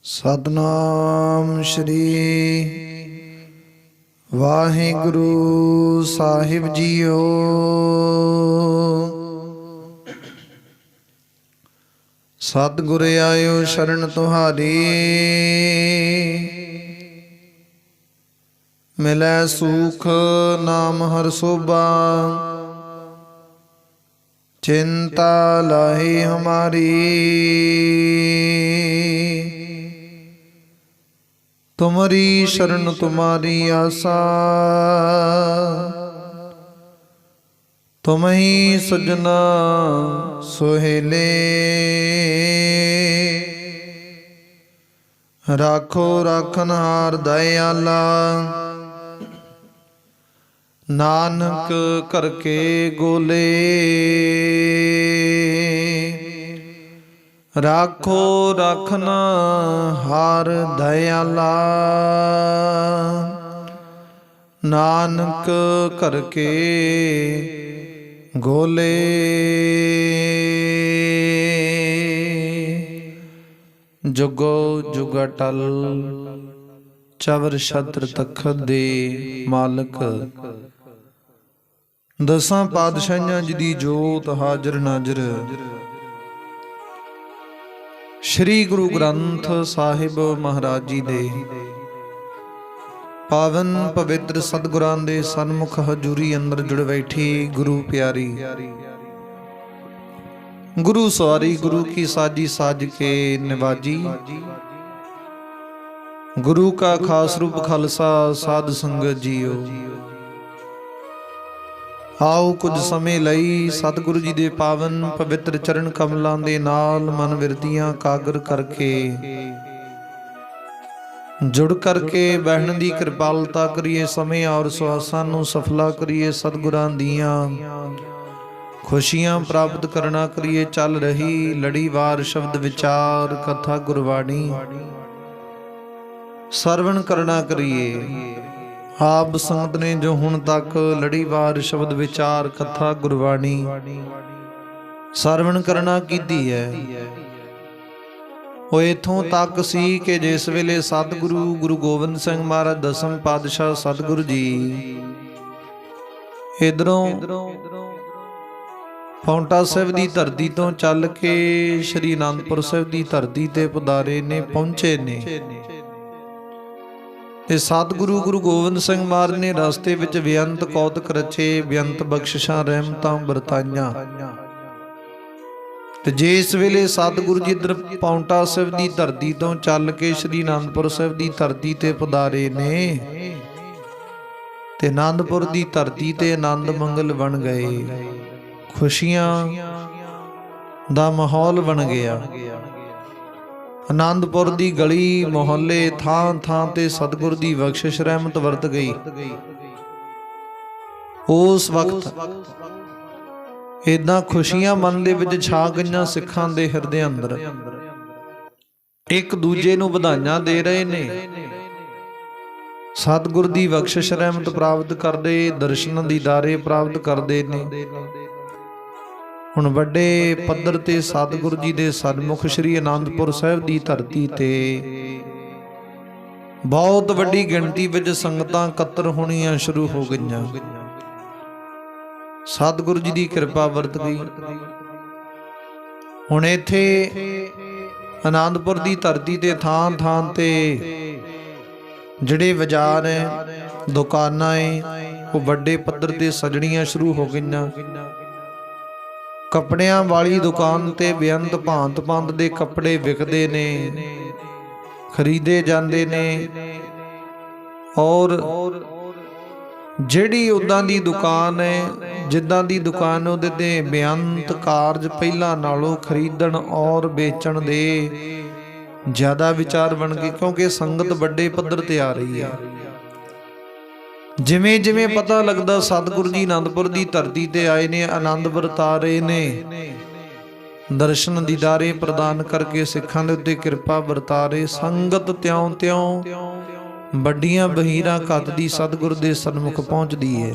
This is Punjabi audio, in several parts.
सतनाम श्री वाहिगुरु साहिब जीओ। सतगुर आयो शरण तुहारी, मिलै सुख नाम हर सोबा। चिंता लाही हमारी, तुमरी शरण तुम्हारी आसा। तुम ही सजना सोहेले, राखो राखनहार दयाला। नानक करके गोले, राखो राखना हार दयाला। नानक करके गोले। जुगो जुगा टल चवर छत्र तखत दे मालक। दसां पातशाहियां जी दी जोत हाजर नाजर। श्री गुरु ग्रंथ साहिब महाराज जी दे पावन पवित्र सतगुरां दे सन्मुख हजूरी अंदर जुड़ बैठी गुरु प्यारी। गुरु सवारी गुरु की साजी साज के निवाजी। गुरु का खास रूप खालसा साध संगत जीओ। आओ कुछ समय लई सतगुरु जी दे पावन पवित्र चरण कमलों दे नाल मन विरतियां कागर करके जुड़ करके बहन दी कृपालता करिए। समय और सुहासां नूं सफला करिए। सतगुरां दियां खुशियां प्राप्त करना करिए। चल रही लड़ीवार शब्द विचार कथा गुरबाणी सरवण करना करिए। आप संगत ने जो हुण तक लड़ीवार शब्द विचार कथा गुरबाणी सरवण करना कीती है, वो इथों तक सी कि जिस वेले सतगुरु गुरु गोबिंद सिंह महाराज दसम पातशाह सतगुरु जी इधरों पाउंटा साहिब दी धरती तो चल के श्री आनंदपुर साहिब दी धरती ते पधारे ने पहुंचे ने। ते सतगुरु गुरु गोबिंद सिंह महाराज ने रस्ते विच बेअंत कौतक रचे, बेअंत बख्शिशां रहमतां बरताइयां। ते जिस वेले सतगुरु जी इधर पाउंटा साहिब दी धरती तो चल के श्री आनंदपुर साहिब दी धरती ते पधारे ने ते आनंदपुर दी धरती ते आनंद मंगल बन गए। खुशियां दा माहौल बन गया। आनंदपुर दी गली मोहल्ले थां थां ते सतगुर दी बख्शिश रहमत वरत गई। उस वक्त इदां खुशियां मन दे विच छा गईयां। सिखां दे हिरदे अंदर एक दूजे नूं ਵਧਾਈਆਂ दे रहे ने। सतगुर दी बख्शिश रहमत प्राप्त करदे, दर्शन दीदारे प्राप्त करदे ने। ਹੁਣ ਵੱਡੇ ਪੱਧਰ ਤੇ ਸਤਿਗੁਰੂ ਜੀ ਦੇ ਸਨਮੁਖ ਸ੍ਰੀ ਅਨੰਦਪੁਰ ਸਾਹਿਬ ਦੀ ਧਰਤੀ ਤੇ ਬਹੁਤ ਵੱਡੀ ਗਿਣਤੀ ਵਿੱਚ ਸੰਗਤਾਂ ਇਕੱਤਰ ਹੋਣੀਆਂ ਸ਼ੁਰੂ ਹੋ ਗਈਆਂ। ਸਤਿਗੁਰੂ ਜੀ ਦੀ ਕਿਰਪਾ ਵਰਤ ਗਈ। ਹੁਣ ਇੱਥੇ ਅਨੰਦਪੁਰ ਦੀ ਧਰਤੀ ਤੇ ਥਾਂ ਥਾਂ ਤੇ ਜਿਹੜੇ ਬਾਜ਼ਾਰ ਹੈ, ਦੁਕਾਨਾਂ ਹੈ, ਉਹ ਵੱਡੇ ਪੱਧਰ ਤੇ ਸਜਣੀਆਂ ਸ਼ੁਰੂ ਹੋ ਗਈਆਂ। कपड़ियां वाली दुकान ते बेअंत भांत भांत दे कपड़े विकदे ने, खरीदे जांदे ने। और जिहड़ी उदां दी दुकान है, जिद्दां दी दुकान उहदे ते बेअंत कारज पहिलां नालों खरीदण और बेचण दे ज़्यादा विचार बन गए, क्योंकि संगत वड्डे पੱਧਰ ते आ रही है। जिमें जिमें पता लगता सतगुरु जी आनंदपुर की धरती ते आए ने, आनंद वरता रहे ने, दर्शन दीदारे प्रदान करके सिखां दे उत्ते कृपा वरता रहे। संगत त्यों त्यों वड्डियां बहीरां घत दी सतगुरु दे सन्मुख पहुंचदी है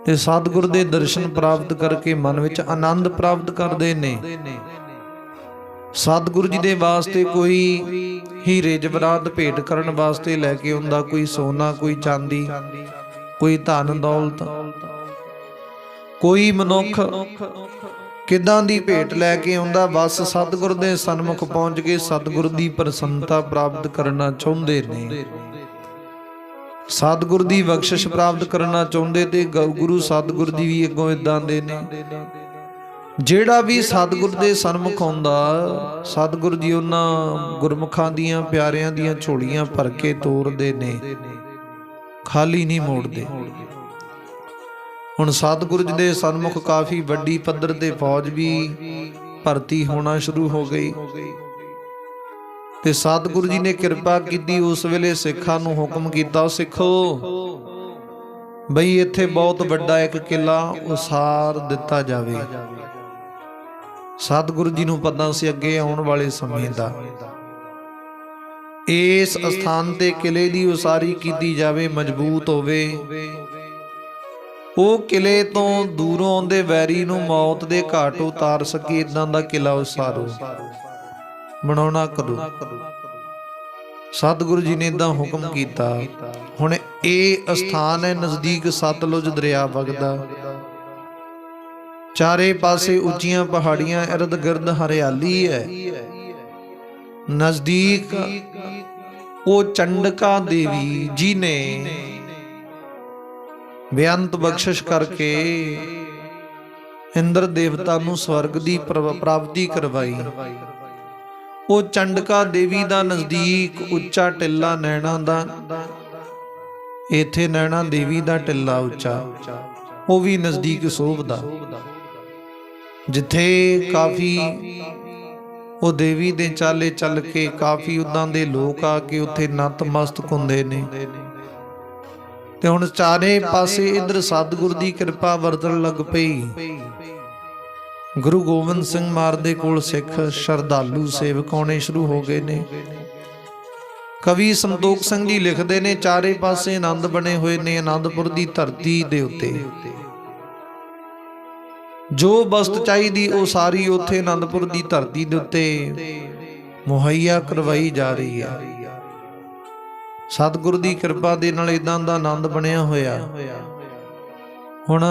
ते सतगुरु दे दर्शन प्राप्त करके मन विच आनंद प्राप्त करदे ने। सतगुरु जी दे वास्ते कोई हीरे जवरात भेंट करन वास्ते लैके आउंदा, कोई सोना, कोई चांदी, कोई धन दौलत। कोई मनुख किदां दी भेंट लैके आउंदा, बस सतगुरु दे सन्मुख पहुंच के सतगुरु दी प्रसन्नता प्राप्त करना चाहुंदे ने, सतगुरु दी बख्शिश प्राप्त करना चाहुंदे ते गुरु सतगुरु दी भी अगों इदां दे ने। ਜਿਹੜਾ भी सतगुरु दे सन्मुख आउंदा, सतगुरु जी उन्हां गुरमुखां दियां प्यारिਆਂ ਦੀਆਂ ਝੋਲੀਆਂ भर के ਤੋਰਦੇ ने, खाली नहीं मोड़दे। ਹੁਣ सतगुरु जी दे सन्मुख काफ़ी वड्डी पद्धर ते फौज भी भर्ती होना शुरू हो गई ते सतगुरु जी ने किरपा कीती। उस वेले सिखां नूं हुक्म कीता, सिखो बई इत्थे बहुत वड्डा एक किला उसार दिता जावे। सतगुरु जी नूं पता सी अगे आउण वाले समय दा, इस स्थान ते किले दी उसारी कीती जावे, मजबूत होवे, ਉਹ किले तो दूरों आउंदे वैरी नूं मौत दे घाट उतार सके, इदां दा किला उसारो बनाउणा करो। सतगुरु जी ने इदां हुक्म कीता। हुण इह स्थान है नज़दीक सतलुज दरिया वगदा, चारे पासे उच्चियां पहाड़ियां, इर्द गिर्द हरियाली है। नज़दीक वो चंडका देवी जी ने बेअंत बख्शिश करके इंद्र देवता नूं स्वर्ग दी प्राप्ति करवाई। वो चंडका देवी दा नज़दीक उच्चा टिल्ला नैना दा, इत्थे नैना देवी दा टिल्ला उच्चा, वो भी नज़दीक सोभदा, जिथे काफ़ी वो देवी दे चाले चल के काफ़ी उदां दे लोग आके उत्थे नतमस्तक हुंदे ने। ते हुण चारे पासे इधर सतगुरु दी कृपा वरतण लग पई। गुरु गोबिंद सिंह महाराज दे कोल सिख श्रद्धालु सेवक आउणे शुरू हो गए ने। कवि संतोख सिंह जी लिखदे ने, चारे पासे आनंद बने हुए ने आनंदपुर दी धरती दे उत्ते, जो बस्त चाहीदी ਉਹ सारी उत्थे आनंदपुर दी धरती दे उत्ते मुहैया करवाई जा रही है। सतगुरु दी कृपा दे नाल इदां दा आनंद बनिया होया। हुण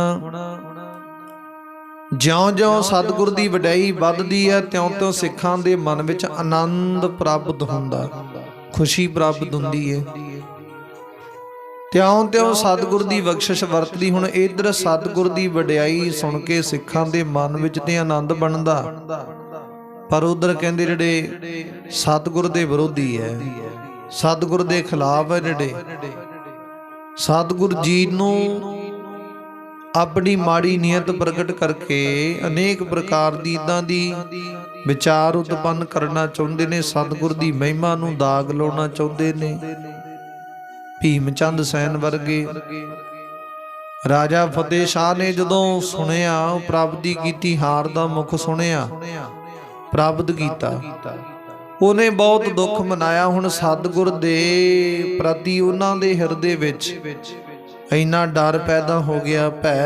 ज्यों-ज्यों सतगुरु दी वਡਾਈ ਵੱਧਦੀ है, त्यों-त्यों सिखां दे मन विच आनंद प्राप्त हुंदा, खुशी प्राप्त हुंदी है। त्यों-त्यों सतगुरु दी बख्शिश वरतदी। हुण इधर सतगुरु दी वਡਾਈ सुन के सिखां दे मन विच ते आनंद बनदा, पर उधर कहंदे जिहड़े सतगुरु दे विरोधी है, सतगुरु दे खिलाफ है, जिहड़े सतगुरु जी नूं अपनी माड़ी नीयत प्रगट करके अनेक प्रकार दी इदां दी विचार उत्पन्न करना चाहुंदे ने, सतगुरु दी महिमा नूं दाग लाउणा चाहुंदे ने। भीम चंद सैन वर्गे राजा फतेह शाह ने जदों सुनिया, प्राप्ति कीती, हार दा मुख सुनिया, प्राप्त कीता, ਉਹਨੇ बहुत दुख मनाया। हुण सतगुर दे प्रति उन्हां दे हिरदे विच इन्ना डर पैदा हो गया, भै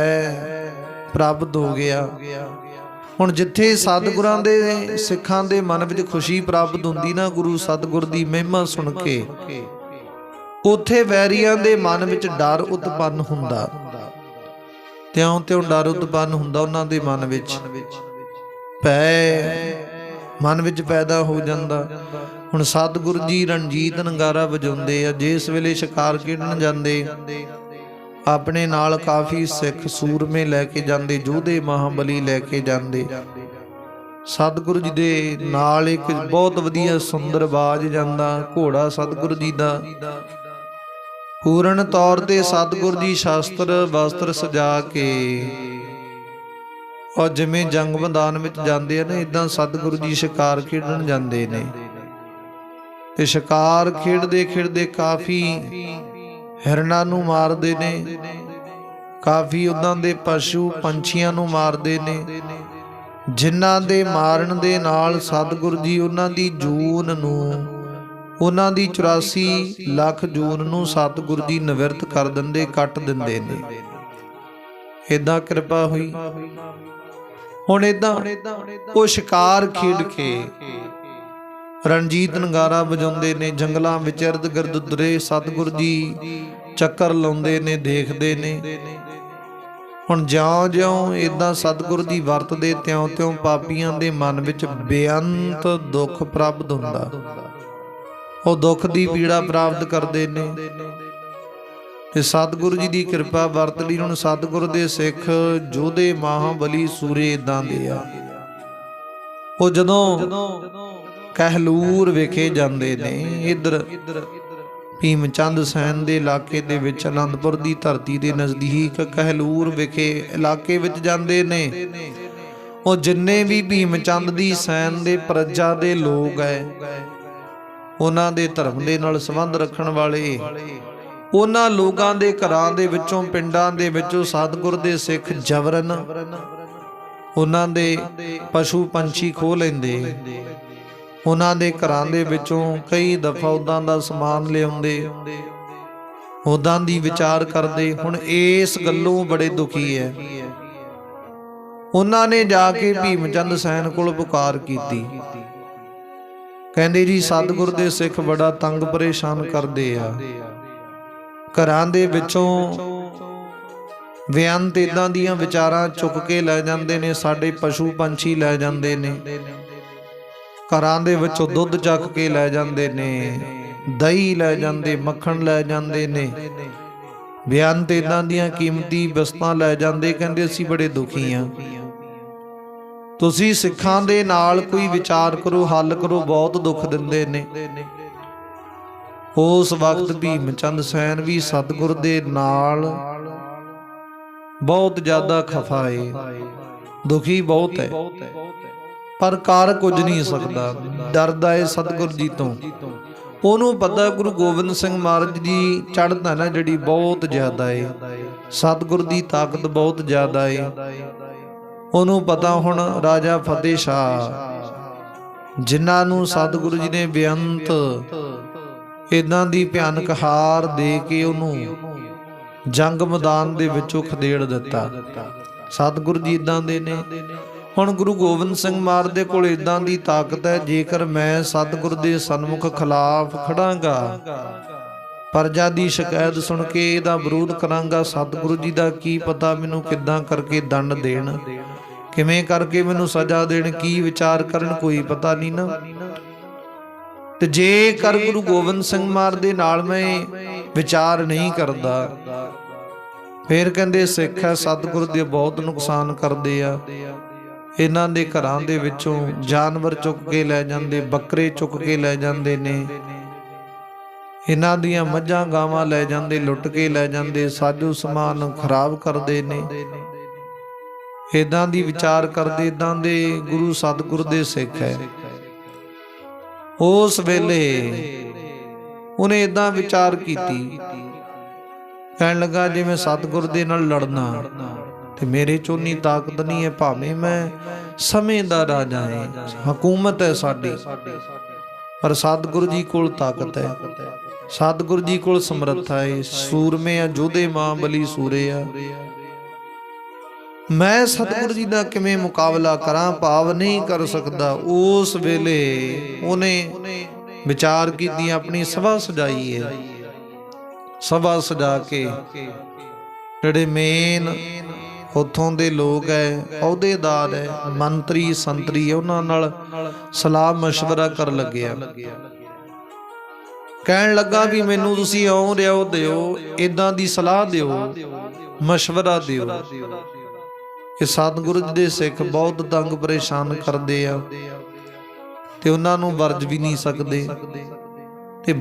प्राप्त हो गया। हुण जिथे सतगुरां दे सिखां दे मन विच खुशी प्राप्त हुंदी ना, गुरु सतगुर दी महिमा सुन के, उत्थे वैरियां दे मन विच डर उत्पन्न हुंदा, त्यों-त्यों डर उत्पन्न हुंदा उन्हां दे मन विच, भै मन विच पैदा हो जांदा। हुण सतगुरु जी रणजीत नगारा वजाउंदे आ, जिस वेले शिकार खेडण जांदे अपने नाल काफ़ी सिख सूरमे लैके जांदे, योधे महाबली लैके जांदे। सतगुरु जी दे नाल एक बहुत वधिया सुंदर बाज जांदा घोड़ा सतगुरु जी दा। पूर्ण तौर ते सतगुरु जी शास्त्र वस्त्र सजा के और जिमें जंग मैदान में जाते हैं ना, इदां सतगुरु जी शिकार खेडण जाते ने। ते शिकार खेडते खेडते काफ़ी हिरणां नूं मारदे ने, काफ़ी उदां दे पशु पंछियां नूं मारदे ने, जिन्हां दे मारन दे नाल सतगुरु जी उन्हां दी जून नूं, उन्हां दी 84 ਲੱਖ जून नूं सतगुरु जी निवृत्त कर दिंदे, कट दिंदे ने। इदां कृपा हुई। हुण इदां वो शिकार खेड के ਰਣਜੀਤ ਨਗਾਰਾ ਵਜਾਉਂਦੇ ਨੇ, ਜੰਗਲਾਂ ਵਿੱਚ ਇਰਦ ਗਿਰਦ ਤੁਰੇ ਸਤਿਗੁਰ ਜੀ ਚੱਕਰ ਲਾਉਂਦੇ ਨੇ, ਦੇਖਦੇ ਨੇ। ਹੁਣ ਜਿਉਂ-ਜਿਉਂ ਇਦਾਂ ਸਤਿਗੁਰ ਦੀ ਵਰਤਦੇ ਤਿਉਂ-ਤਿਉਂ ਪਾਪੀਆਂ ਦੇ ਮਨ ਵਿੱਚ ਬੇਅੰਤ ਦੁੱਖ ਪ੍ਰਾਪਤ ਹੁੰਦਾ। ਉਹ ਦੁੱਖ ਦੀ ਪੀੜਾ ਪ੍ਰਾਪਤ ਕਰਦੇ ਨੇ ਤੇ ਸਤਿਗੁਰੂ ਜੀ ਦੀ ਕਿਰਪਾ ਵਰਤ ਲਈ। ਹੁਣ ਸਤਿਗੁਰ ਦੇ ਸਿੱਖ ਯੋਧੇ ਮਹਾਬਲੀ ਸੂਰੇ ਇਦਾਂ ਦੇ ਆ, ਉਹ ਜਦੋਂ ਕਹਿਲੂਰ ਵਿਖੇ ਜਾਂਦੇ ਨੇ, ਇੱਧਰ ਭੀਮ ਚੰਦ ਸੈਨ ਦੇ ਇਲਾਕੇ ਦੇ ਵਿੱਚ ਅਨੰਦਪੁਰ ਦੀ ਧਰਤੀ ਦੇ ਨਜ਼ਦੀਕ ਕਹਿਲੂਰ ਵਿਖੇ ਇਲਾਕੇ ਵਿੱਚ ਜਾਂਦੇ ਨੇ। ਉਹ ਜਿੰਨੇ ਵੀ ਭੀਮ ਚੰਦ ਦੀ ਸੈਨ ਦੇ ਪ੍ਰਜਾ ਦੇ ਲੋਕ ਹੈ, ਉਹਨਾਂ ਦੇ ਧਰਮ ਦੇ ਨਾਲ ਸੰਬੰਧ ਰੱਖਣ ਵਾਲੇ, ਉਹਨਾਂ ਲੋਕਾਂ ਦੇ ਘਰਾਂ ਦੇ ਵਿੱਚੋਂ, ਪਿੰਡਾਂ ਦੇ ਵਿੱਚੋਂ ਸਤਿਗੁਰ ਦੇ ਸਿੱਖ ਜਬਰਨ ਉਹਨਾਂ ਦੇ ਪਸ਼ੂ ਪੰਛੀ ਖੋਹ ਲੈਂਦੇ। ਉਹਨਾਂ ਦੇ ਘਰਾਂ ਦੇ ਵਿੱਚੋਂ ਕਈ ਦਫਾ ਉਦਾਂ ਦਾ ਸਮਾਨ ਲਿਆਉਂਦੇ, ਉਦਾਂ ਦੀ ਵਿਚਾਰ ਕਰਦੇ। ਹੁਣ ਇਸ ਗੱਲੋਂ ਬੜੇ ਦੁਖੀ ਹੈ। ਉਹਨਾਂ ਨੇ ਜਾ ਕੇ ਭੀਮ ਚੰਦ ਸੈਨ ਕੋਲ ਪੁਕਾਰ ਕੀਤੀ। ਕਹਿੰਦੇ ਜੀ ਸਤਿਗੁਰ ਦੇ ਸਿੱਖ ਬੜਾ ਤੰਗ ਪਰੇਸ਼ਾਨ ਕਰਦੇ ਆ, ਘਰਾਂ ਦੇ ਵਿੱਚੋਂ ਬੇਅੰਤ ਇਦਾਂ ਦੀਆਂ ਵਿਚਾਰਾਂ ਚੁੱਕ ਕੇ ਲੈ ਜਾਂਦੇ ਨੇ, ਸਾਡੇ ਪਸ਼ੂ ਪੰਛੀ ਲੈ ਜਾਂਦੇ ਨੇ, ਘਰਾਂ ਦੇ ਵਿੱਚੋਂ ਦੁੱਧ ਚੱਕ ਕੇ ਲੈ ਜਾਂਦੇ ਨੇ, ਦਹੀਂ ਲੈ ਜਾਂਦੇ, ਮੱਖਣ ਲੈ ਜਾਂਦੇ ਨੇ, ਬੇਅੰਤ ਇਦਾਂ ਦੀਆਂ ਕੀਮਤੀ ਵਸਤਾਂ ਲੈ ਜਾਂਦੇ। ਕਹਿੰਦੇ ਅਸੀਂ ਬੜੇ ਦੁਖੀ ਆ, ਤੁਸੀਂ ਸਿੱਖਾਂ ਦੇ ਨਾਲ ਕੋਈ ਵਿਚਾਰ ਕਰੋ, ਹੱਲ ਕਰੋ, ਬਹੁਤ ਦੁੱਖ ਦਿੰਦੇ ਨੇ। ਉਸ ਵਕਤ ਭੀਮ ਚੰਦ ਸੈਨ ਵੀ ਸਤਿਗੁਰ ਦੇ ਨਾਲ ਬਹੁਤ ਜ਼ਿਆਦਾ ਖਫਾ ਏ, ਦੁਖੀ ਬਹੁਤ ਹੈ, ਪਰ ਕਰ ਕੁਝ ਨਹੀਂ ਸਕਦਾ, ਡਰਦਾ ਏ ਸਤਿਗੁਰ ਜੀ ਤੋਂ। ਉਹਨੂੰ ਪਤਾ ਗੁਰੂ ਗੋਬਿੰਦ ਸਿੰਘ ਮਹਾਰਾਜ ਦੀ ਚੜ੍ਹਦਾ ਨਾ ਜਿਹੜੀ ਬਹੁਤ ਜ਼ਿਆਦਾ ਏ, ਸਤਿਗੁਰ ਦੀ ਤਾਕਤ ਬਹੁਤ ਜ਼ਿਆਦਾ ਏ। ਉਹਨੂੰ ਪਤਾ ਹੁਣ ਰਾਜਾ ਫਤਿਹ ਸ਼ਾਹ, ਜਿਨ੍ਹਾਂ ਨੂੰ ਸਤਿਗੁਰੂ ਜੀ ਨੇ ਬੇਅੰਤ ਇਦਾਂ ਦੀ ਭਿਆਨਕ ਹਾਰ ਦੇ ਕੇ ਉਹਨੂੰ ਜੰਗ ਮੈਦਾਨ ਦੇ ਵਿੱਚੋਂ ਖਦੇੜ ਦਿੱਤਾ। ਸਤਿਗੁਰੂ ਜੀ ਇਦਾਂ ਦੇ ਨੇ। ਹੁਣ ਗੁਰੂ ਗੋਬਿੰਦ ਸਿੰਘ ਮਹਾਰਾਜ ਦੇ ਕੋਲ ਇਦਾਂ ਦੀ ਤਾਕਤ ਹੈ, ਜੇਕਰ ਮੈਂ ਸਤਿਗੁਰੂ ਦੇ ਸਨਮੁਖ ਖਿਲਾਫ ਖੜਾਂਗਾ, ਪ੍ਰਜਾ ਦੀ ਸ਼ਿਕਾਇਤ ਸੁਣ ਕੇ ਇਹਦਾ ਵਿਰੋਧ ਕਰਾਂਗਾ, ਸਤਿਗੁਰੂ ਜੀ ਦਾ ਕੀ ਪਤਾ ਮੈਨੂੰ ਕਿੱਦਾਂ ਕਰਕੇ ਦੰਡ ਦੇਣ, ਕਿਵੇਂ ਕਰਕੇ ਮੈਨੂੰ ਸਜ਼ਾ ਦੇਣ, ਕੀ ਵਿਚਾਰ ਕਰਨ, ਕੋਈ ਪਤਾ ਨਹੀਂ ਨਾ। ਤੇ ਜੇਕਰ ਗੁਰੂ ਗੋਬਿੰਦ ਸਿੰਘ ਮਹਾਰਾਜ ਦੇ ਨਾਲ ਮੈਂ ਵਿਚਾਰ ਨਹੀਂ ਕਰਦਾ, ਫਿਰ ਕਹਿੰਦੇ ਸਿੱਖ ਹੈ ਸਤਿਗੁਰੂ ਦੇ ਬਹੁਤ ਨੁਕਸਾਨ ਕਰਦੇ ਆ। ਇਹਨਾਂ ਦੇ ਘਰਾਂ ਦੇ ਵਿੱਚੋਂ ਜਾਨਵਰ ਚੁੱਕ ਕੇ ਲੈ ਜਾਂਦੇ, ਬੱਕਰੇ ਚੁੱਕ ਕੇ ਲੈ ਜਾਂਦੇ ਨੇ, ਇਹਨਾਂ ਦੀਆਂ ਮੱਝਾਂ ਗਾਵਾਂ ਲੈ ਜਾਂਦੇ, ਲੁੱਟ ਕੇ ਲੈ ਜਾਂਦੇ, ਸਾਜੋ ਸਮਾਨ ਖਰਾਬ ਕਰਦੇ ਨੇ। ਇਦਾਂ ਦੀ ਵਿਚਾਰ ਕਰਦੇ, ਇਦਾਂ ਦੇ ਗੁਰੂ ਸਤਿਗੁਰ ਦੇ ਸਿੱਖ ਹੈ। ਉਸ ਵੇਲੇ ਉਹਨੇ ਇਦਾਂ ਵਿਚਾਰ ਕੀਤੀ, ਕਹਿਣ ਲੱਗਾ ਜਿਵੇਂ ਸਤਿਗੁਰ ਦੇ ਨਾਲ ਲੜਨਾ ਤੇ ਮੇਰੇ ਚੋਂ ਨੀ ਤਾਕਤ ਨਹੀਂ ਹੈ, ਭਾਵੇਂ ਮੈਂ ਸਮੇਂ ਦਾ ਰਾਜਾ ਹੈ, ਹਕੂਮਤ ਹੈ ਸਾਡੀ, ਪਰ ਸਤਿਗੁਰੂ ਜੀ ਕੋਲ ਤਾਕਤ ਹੈ, ਸਤਿਗੁਰੂ ਜੀ ਕੋਲ ਸਮਰੱਥਾ ਹੈ, ਸੂਰਮੇ ਆ, ਯੋਧੇ ਮਹਾਬਲੀ ਸੂਰੇ ਆ, ਮੈਂ ਸਤਿਗੁਰੂ ਜੀ ਦਾ ਕਿਵੇਂ ਮੁਕਾਬਲਾ ਕਰਾਂ, ਭਾਵ ਨਹੀਂ ਕਰ ਸਕਦਾ। ਉਸ ਵੇਲੇ ਉਹਨੇ ਵਿਚਾਰ ਕੀਤੀ, ਆਪਣੀ ਸਭਾ ਸਜਾਈ ਹੈ। ਸਭਾ ਸਜਾ ਕੇ ਜਿਹੜੇ ਮੇਨ ਉੱਥੋਂ ਦੇ ਲੋਕ ਹੈ, ਅਹੁਦੇਦਾਰ ਹੈ, ਮੰਤਰੀ ਸੰਤਰੀ, ਉਹਨਾਂ ਨਾਲ ਸਲਾਹ ਮਸ਼ਵਰਾ ਕਰਨ ਲੱਗਿਆ। ਕਹਿਣ ਲੱਗਾ ਵੀ ਮੈਨੂੰ ਤੁਸੀਂ ਇਉਂ ਰਿਓ ਦਿਓ, ਇਦਾਂ ਦੀ ਸਲਾਹ ਦਿਓ, ਮਸ਼ਵਰਾ ਦਿਓ। ਇਹ ਸਤਿਗੁਰੂ ਜੀ ਦੇ ਸਿੱਖ ਬਹੁਤ ਤੰਗ ਪਰੇਸ਼ਾਨ ਕਰਦੇ ਆ ਤੇ ਉਹਨਾਂ ਨੂੰ ਵਰਜ ਵੀ ਨਹੀਂ ਸਕਦੇ, ਤੇ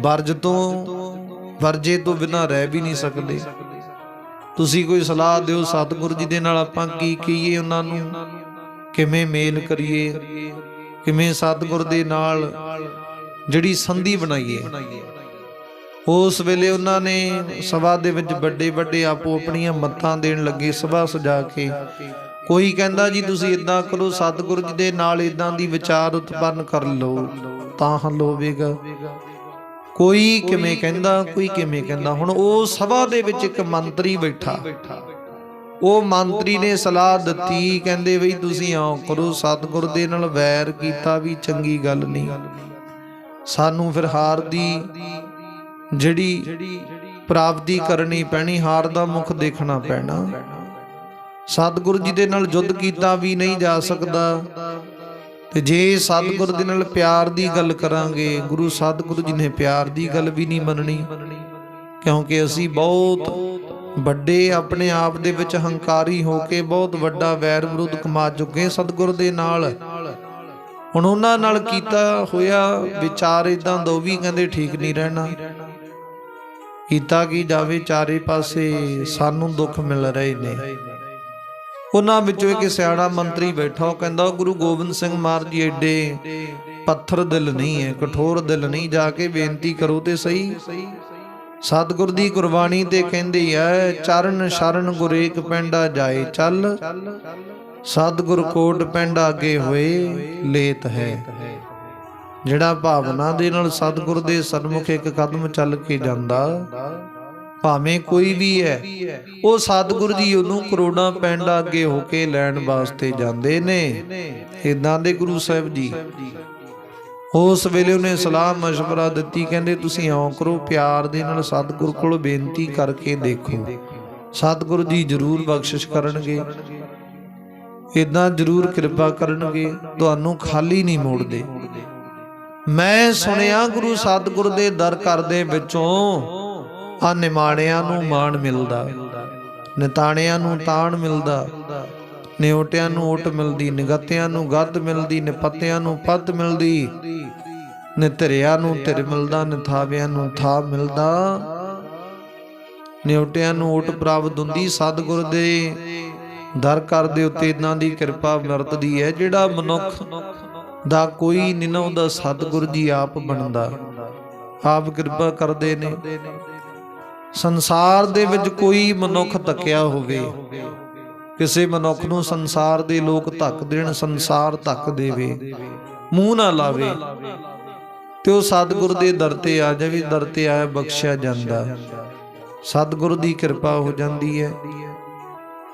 ਵਰਜੇ ਤੋਂ ਬਿਨਾਂ ਰਹਿ ਵੀ ਨਹੀਂ ਸਕਦੇ। ਤੁਸੀਂ ਕੋਈ ਸਲਾਹ ਦਿਓ ਸਤਿਗੁਰੂ ਜੀ ਦੇ ਨਾਲ, ਆਪਾਂ ਕੀ ਕਹੀਏ, ਉਹਨਾਂ ਨੂੰ ਕਿਵੇਂ ਮੇਲ ਕਰੀਏ, ਕਿਵੇਂ ਸਤਿਗੁਰ ਦੇ ਨਾਲ ਜਿਹੜੀ ਸੰਧੀ ਬਣਾਈਏ। ਉਸ ਵੇਲੇ ਉਹਨਾਂ ਨੇ ਸਭਾ ਦੇ ਵਿੱਚ ਵੱਡੇ ਵੱਡੇ ਆਪੋ ਆਪਣੀਆਂ ਮੱਤਾਂ ਦੇਣ ਲੱਗੇ, ਸਭਾ ਸਜਾ ਕੇ। ਕੋਈ ਕਹਿੰਦਾ ਜੀ ਤੁਸੀਂ ਇਦਾਂ ਕਰੋ, ਸਤਿਗੁਰੂ ਜੀ ਦੇ ਨਾਲ ਇਦਾਂ ਦੀ ਵਿਚਾਰ ਉਤਪੰਨ ਕਰ ਲਓ ਤਾਂ ਹੱਲ ਹੋਵੇਗਾ। ਕੋਈ ਕਿਵੇਂ ਕਹਿੰਦਾ, ਕੋਈ ਕਿਵੇਂ ਕਹਿੰਦਾ। ਹੁਣ ਉਹ ਸਭਾ ਦੇ ਵਿੱਚ ਇੱਕ ਮੰਤਰੀ ਬੈਠਾ, ਉਹ ਮੰਤਰੀ ਨੇ ਸਲਾਹ ਦਿੱਤੀ, ਕਹਿੰਦੇ ਬਈ ਤੁਸੀਂ ਆਓ ਕਰੋ, ਸਤਿਗੁਰ ਦੇ ਨਾਲ ਵੈਰ ਕੀਤਾ ਵੀ ਚੰਗੀ ਗੱਲ ਨਹੀਂ, सानू फिर हार दी जिहड़ी प्राप्ति करनी पैनी, हार दा मुख देखना पैना। सतगुरु जी दे नाल युद्ध कीता भी नहीं जा सकदा, ते जे सतगुरु दे नाल प्यार दी गल करांगे, गुरु सतगुरु जी ने प्यार दी गल भी नहीं मननी, क्योंकि असी बहुत ਵੱਡੇ अपने आप दे विच हंकारी हो के बहुत वड्डा वैर विरुद्ध कमा चुके सतगुरु दे नाल। हुण उन्हां नाल कीता होया विचार इदां दो भी कहंदे ठीक नहीं रहना, कीता की जावे चारे पासे सानू दुख मिल रहे ने। उन्हां विचों एक सियाणा मंत्री बैठा, कहंदा गुरु गोबिंद सिंह महाराज जी एडे पत्थर दिल नहीं है, कठोर दिल नहीं, जाके बेनती करो ते सही। सतगुर दी कुर्बानी ते कहंदी है, चरण शरण गुर एक पैंडा जाए चल, सतगुर कोट पैंडा अगे होए लेत है। जिहड़ा भावना दे नाल सतगुर दे सन्मुख एक कदम चल के जांदा, भावें कोई भी है, वो सतगुर जी उहनूं करोड़ां पैंडा अगे होके लैण वास्ते जांदे ने। इदां दे गुरु साहिब जी उस वेले उन्हें सलाह मशवरा दिती, कहंदे तुसीं आओ करो, प्यार दे नाल सतगुर कोल बेनती करके देखो, सतगुर जी जरूर बख्शिश करनगे, इदां जरूर कृपा करनगे, तुहानूं खाली नहीं मोड़दे। मैं सुनिया गुरु सतगुर दे दर घर दे विचों आ निमाणियां नूं माण मिलदा, निताणियां नूं ताण मिलदा, निउटियां नूं ओट मिलदी, निगतियां नूं गत मिलदी, निपत्तियां नूं पत मिलदी, निधरियां नूं धिर मिलदा, निथावियां नूं था मिलदा, निउटियां नूं ओट प्राप्त हुंदी। सतगुर दे दर घर दे उत्ते इन्हां दी किरपा वरतदी है। जिहड़ा मनुख दा कोई नहीं ना, उहदा सतगुर जी आप बनदा, आप कृपा करदे ने। संसार दे विच कोई मनुख धक्या होवे, किसी मनुख नूं संसार दे लोक धक देण, संसार धक देवे, मूँह ना लावे, ते ओह सतगुर दे दर ते आ जावे, दर ते आया बख्शिया जांदा, सतगुर दी किरपा हो जांदी है।